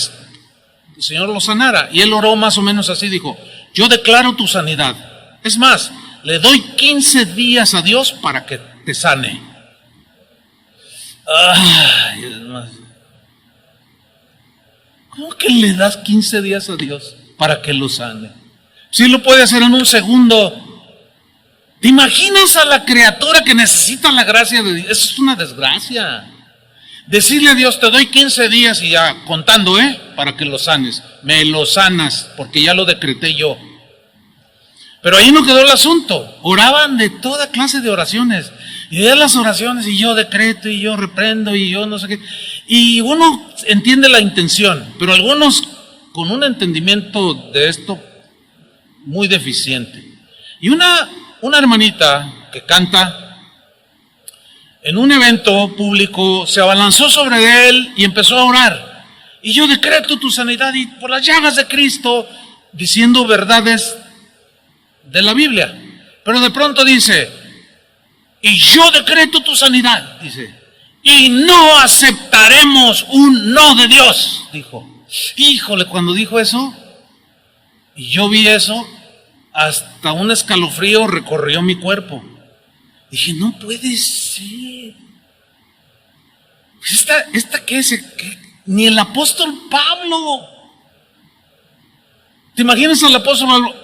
Señor lo sanara. Y él oró más o menos así, dijo: yo declaro tu sanidad. Es más, le doy 15 días a Dios para que te sane. Ay, ¿cómo que le das 15 días a Dios para que lo sane? Si lo puede hacer en un segundo. ¿Te imaginas a la criatura que necesita la gracia de Dios? Eso es una desgracia. Decirle a Dios: te doy 15 días y ya contando, para que lo sanes. Me lo sanas, porque ya lo decreté yo. Pero ahí no quedó el asunto. Oraban de toda clase de oraciones. Y de las oraciones, y yo decreto, y yo reprendo, y yo no sé qué. Y uno entiende la intención, pero algunos con un entendimiento de esto muy deficiente. Y una hermanita que canta en un evento público se abalanzó sobre él y empezó a orar. Y yo decreto tu sanidad y por las llagas de Cristo, diciendo verdades de la Biblia. Pero de pronto dice: y yo decreto tu sanidad, dice, y no aceptaremos un no de Dios, dijo. Híjole, cuando dijo eso, y yo vi eso, hasta un escalofrío recorrió mi cuerpo. Dije: no puede ser. ¿Esta qué es? ¿Qué? Ni el apóstol Pablo. ¿Te imaginas al apóstol Pablo?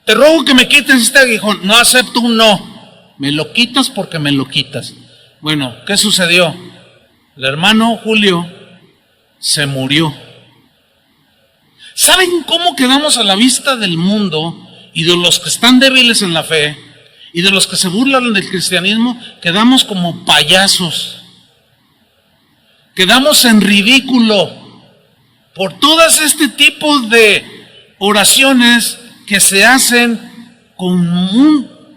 Te ruego que me quites este aguijón. No acepto un no. Me lo quitas porque me lo quitas. Bueno, ¿qué sucedió? El hermano Julio se murió. ¿Saben cómo quedamos a la vista del mundo y de los que están débiles en la fe y de los que se burlan del cristianismo? Quedamos como payasos. Quedamos en ridículo por todas este tipo de oraciones que se hacen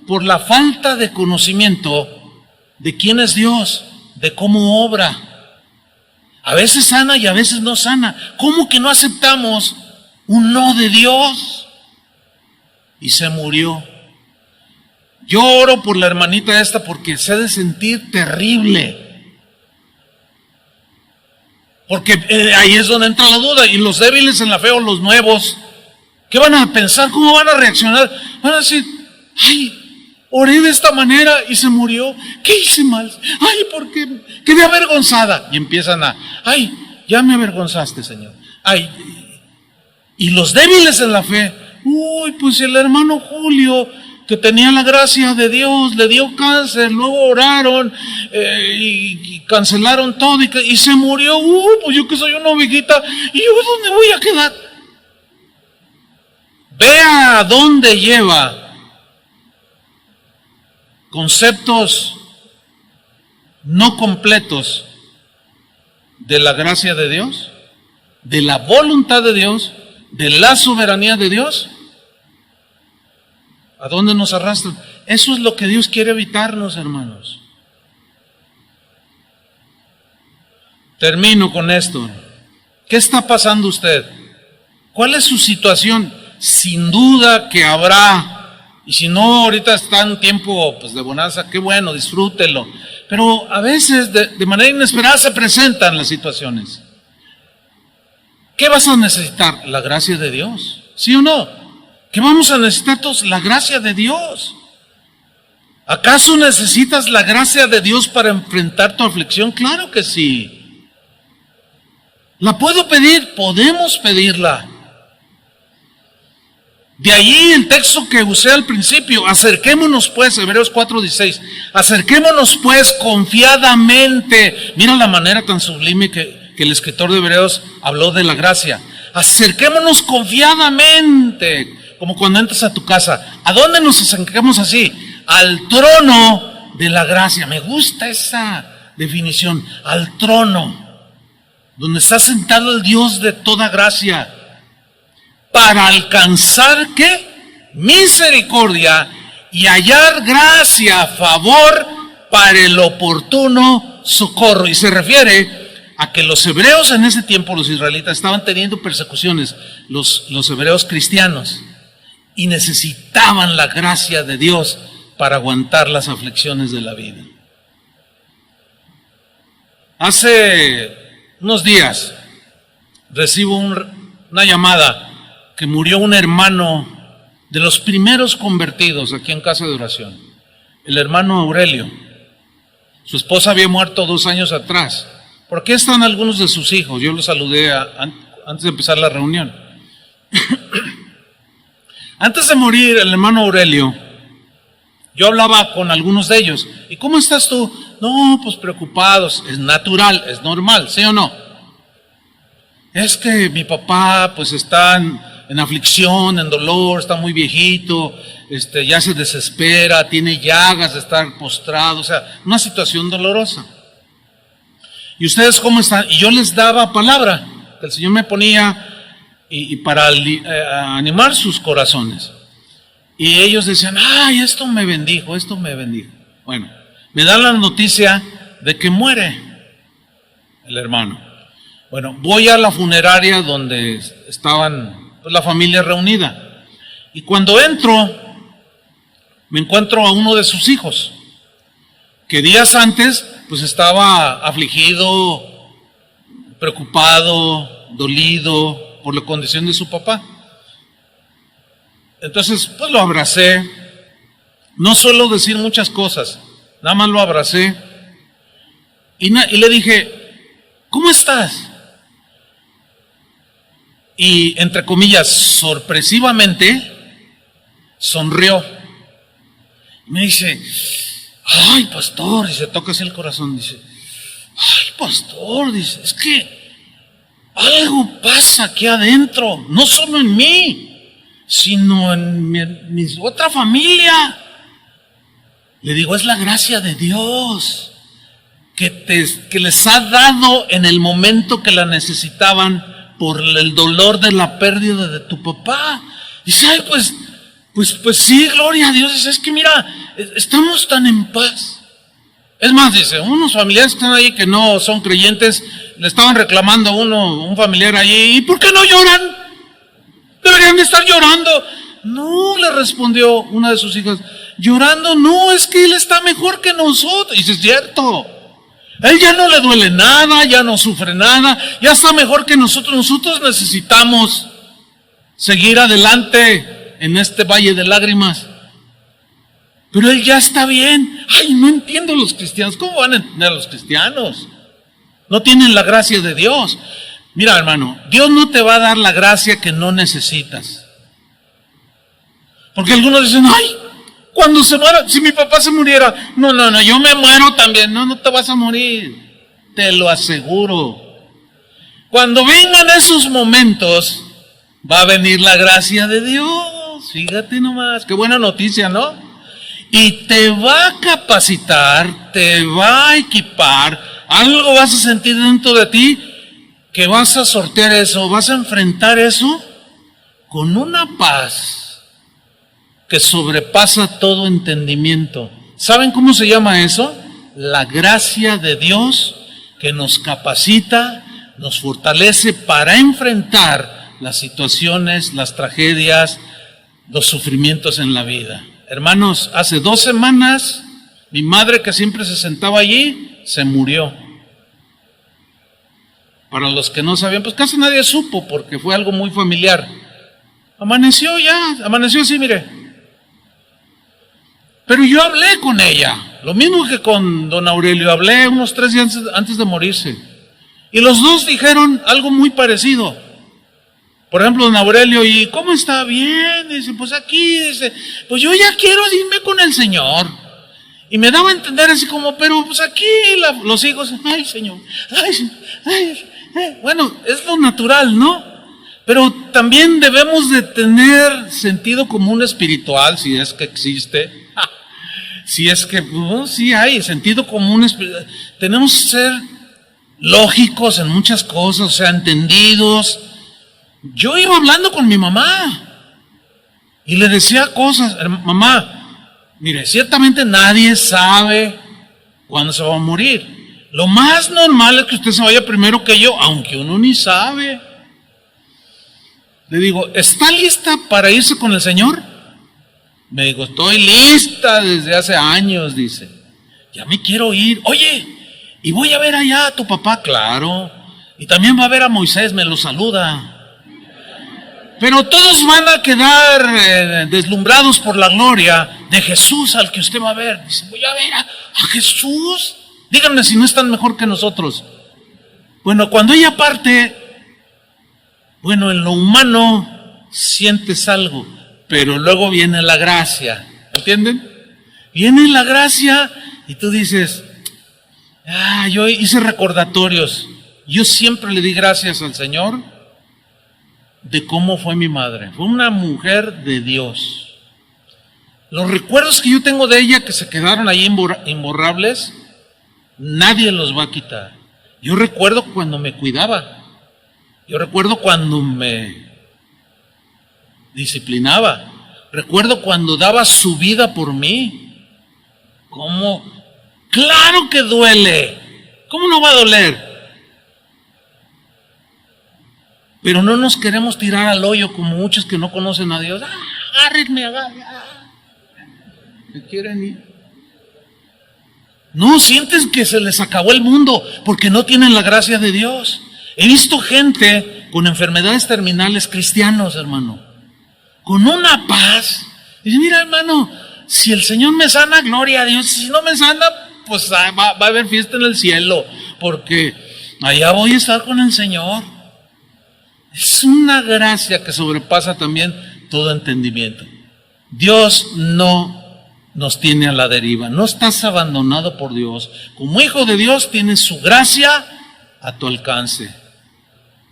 por la falta de conocimiento de quién es Dios, de cómo obra. A veces sana y a veces no sana. ¿Cómo que no aceptamos un no de Dios? Y se murió. Yo oro por la hermanita esta porque se ha de sentir terrible. Porque ahí es donde entra la duda. Y los débiles en la fe o los nuevos, ¿qué van a pensar? ¿Cómo van a reaccionar? Van a decir, ay, oré de esta manera y se murió. ¿Qué hice mal? Ay, ¿por qué? Quedé avergonzada. Y empiezan ay, ya me avergonzaste, Señor. Ay, y los débiles en la fe, uy, pues el hermano Julio, que tenía la gracia de Dios, le dio cáncer, luego oraron y cancelaron todo y se murió. Pues yo que soy una ovejita, ¿y yo dónde voy a quedar? Vea a dónde lleva conceptos no completos de la gracia de Dios, de la voluntad de Dios, de la soberanía de Dios. ¿A dónde nos arrastran? Eso es lo que Dios quiere evitarnos, hermanos. Termino con esto. ¿Qué está pasando usted? ¿Cuál es su situación? Sin duda que habrá, y si no, ahorita está en tiempo pues, de bonanza, qué bueno, disfrútelo. Pero a veces de manera inesperada se presentan las situaciones. ¿Qué vas a necesitar? La gracia de Dios, ¿sí o no? ¿Qué vamos a necesitar todos? La gracia de Dios. ¿Acaso necesitas la gracia de Dios para enfrentar tu aflicción? Claro que sí. ¿La puedo pedir? Podemos pedirla. De ahí el texto que usé al principio, acerquémonos pues, Hebreos 4:16, acerquémonos pues confiadamente. Mira la manera tan sublime que el escritor de Hebreos habló de la gracia. Acerquémonos confiadamente, como cuando entras a tu casa. ¿A dónde nos acercamos así? Al trono de la gracia. Me gusta esa definición, al trono, donde está sentado el Dios de toda gracia, para alcanzar, ¿qué? Misericordia y hallar gracia, favor para el oportuno socorro. Y se refiere a que los hebreos en ese tiempo, los israelitas, estaban teniendo persecuciones, los hebreos cristianos, y necesitaban la gracia de Dios para aguantar las aflicciones de la vida. Hace unos días recibo una llamada que murió un hermano de los primeros convertidos aquí en Casa de Oración, el hermano Aurelio. Su esposa había muerto 2 años atrás. ¿Por qué están algunos de sus hijos? Yo los saludé antes de empezar la reunión. Antes de morir el hermano Aurelio, yo hablaba con algunos de ellos. ¿Y cómo estás tú? No, pues preocupados. Es natural, es normal, ¿sí o no? Es que mi papá pues está en aflicción, en dolor, está muy viejito, ya se desespera, tiene llagas de estar postrado, o sea, una situación dolorosa. ¿Y ustedes cómo están? Y yo les daba palabra, que el Señor me ponía y para animar sus corazones. Y ellos decían, ay, esto me bendijo, esto me bendijo. Bueno, me dan la noticia de que muere el hermano. Bueno, voy a la funeraria donde estaban pues, la familia reunida. Y cuando entro, me encuentro a uno de sus hijos, que días antes pues estaba afligido, preocupado, dolido por la condición de su papá. Entonces pues lo abracé, no suelo decir muchas cosas, nada más lo abracé y le dije, ¿cómo estás? Y entre comillas, sorpresivamente, sonrió. Me dice, ay, pastor, y se toca así el corazón, dice, ay, pastor, dice, es que algo pasa aquí adentro, no solo en mí, sino en mi otra familia. Le digo, es la gracia de Dios que les ha dado en el momento que la necesitaban por el dolor de la pérdida de tu papá. ¿sabe? Pues sí, gloria a Dios. Dice, es que mira, estamos tan en paz. Es más, dice, unos familiares que están ahí que no son creyentes, le estaban reclamando a un familiar allí, ¿y por qué no lloran? Deberían de estar llorando. No, le respondió una de sus hijas, llorando, no, es que él está mejor que nosotros. Y dice, es cierto, a él ya no le duele nada, ya no sufre nada, ya está mejor que nosotros. Nosotros necesitamos seguir adelante en este valle de lágrimas. Pero él ya está bien. Ay, no entiendo los cristianos. ¿Cómo van a entender a los cristianos? No tienen la gracia de Dios. Mira, hermano, Dios no te va a dar la gracia que no necesitas. Porque algunos dicen, ay, cuando se muera, si mi papá se muriera, no, yo me muero también. No te vas a morir. Te lo aseguro. Cuando vengan esos momentos, va a venir la gracia de Dios. Fíjate nomás, qué buena noticia, ¿no? Y te va a capacitar, te va a equipar, algo vas a sentir dentro de ti que vas a sortear eso, vas a enfrentar eso con una paz que sobrepasa todo entendimiento. ¿Saben cómo se llama eso? La gracia de Dios que nos capacita, nos fortalece para enfrentar las situaciones, las tragedias, los sufrimientos en la vida. Hermanos, hace 2 semanas, mi madre, que siempre se sentaba allí, se murió. Para los que no sabían, pues casi nadie supo, porque fue algo muy familiar. Amaneció así, mire. Pero yo hablé con ella, lo mismo que con don Aurelio, hablé unos 3 días antes de morirse. Y los dos dijeron algo muy parecido. Por ejemplo, don Aurelio, ¿y cómo está? Bien, dice, pues aquí, dice, pues yo ya quiero irme con el Señor. Y me daba a entender así como, pero pues aquí los hijos, ay Señor, bueno, es lo natural, ¿no? Pero también debemos de tener sentido común espiritual, si es que existe. Si es que, sí hay sentido común espiritual. Tenemos que ser lógicos en muchas cosas, o sea, entendidos. Yo iba hablando con mi mamá y le decía cosas, mamá, mire, ciertamente nadie sabe cuándo se va a morir. Lo más normal es que usted se vaya primero que yo, aunque uno ni sabe. Le digo, ¿está lista para irse con el Señor? Me dijo, estoy lista desde hace años, dice. Ya me quiero ir. Oye, y voy a ver allá a tu papá, claro. Y también va a ver a Moisés, me lo saluda. Pero todos van a quedar deslumbrados por la gloria de Jesús al que usted va a ver. Dice, voy a ver a Jesús. Díganme si no están mejor que nosotros. Bueno, cuando ella parte, bueno, en lo humano sientes algo, pero luego viene la gracia. ¿Entienden? Viene la gracia y tú dices, yo hice recordatorios. Yo siempre le di gracias al Señor de cómo fue mi madre. Fue una mujer de Dios. Los recuerdos que yo tengo de ella que se quedaron ahí imborrables, nadie los va a quitar. Yo recuerdo cuando me cuidaba. Yo recuerdo cuando me disciplinaba. Recuerdo cuando daba su vida por mí. ¿Cómo? Claro que duele. ¿Cómo no va a doler? Pero no nos queremos tirar al hoyo como muchos que no conocen a Dios. Agárrenme. ¿Me quieren ir? No, sienten que se les acabó el mundo porque no tienen la gracia de Dios. He visto gente con enfermedades terminales, cristianos, hermano, con una paz. Dice, mira, hermano, si el Señor me sana, gloria a Dios. Si no me sana, pues va a haber fiesta en el cielo, porque allá voy a estar con el Señor. Es una gracia que sobrepasa también todo entendimiento. Dios no nos tiene a la deriva. No estás abandonado por Dios. Como hijo de Dios tienes su gracia a tu alcance.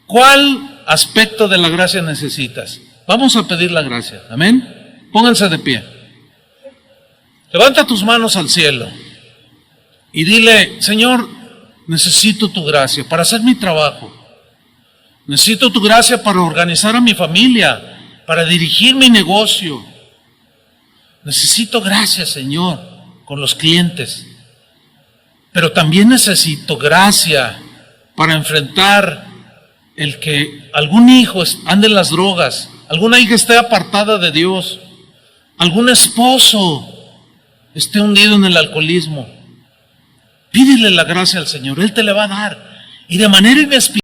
¿Cuál aspecto de la gracia necesitas? Vamos a pedir la gracia. Amén. Pónganse de pie. Levanta tus manos al cielo y dile, Señor, necesito tu gracia para hacer mi trabajo. Necesito tu gracia para organizar a mi familia. para dirigir mi negocio. Necesito gracia, Señor, con los clientes. Pero también necesito gracia para enfrentar el que algún hijo ande en las drogas, alguna hija esté apartada de Dios, algún esposo esté hundido en el alcoholismo. Pídele la gracia al Señor, Él te la va a dar. Y de manera inesperada.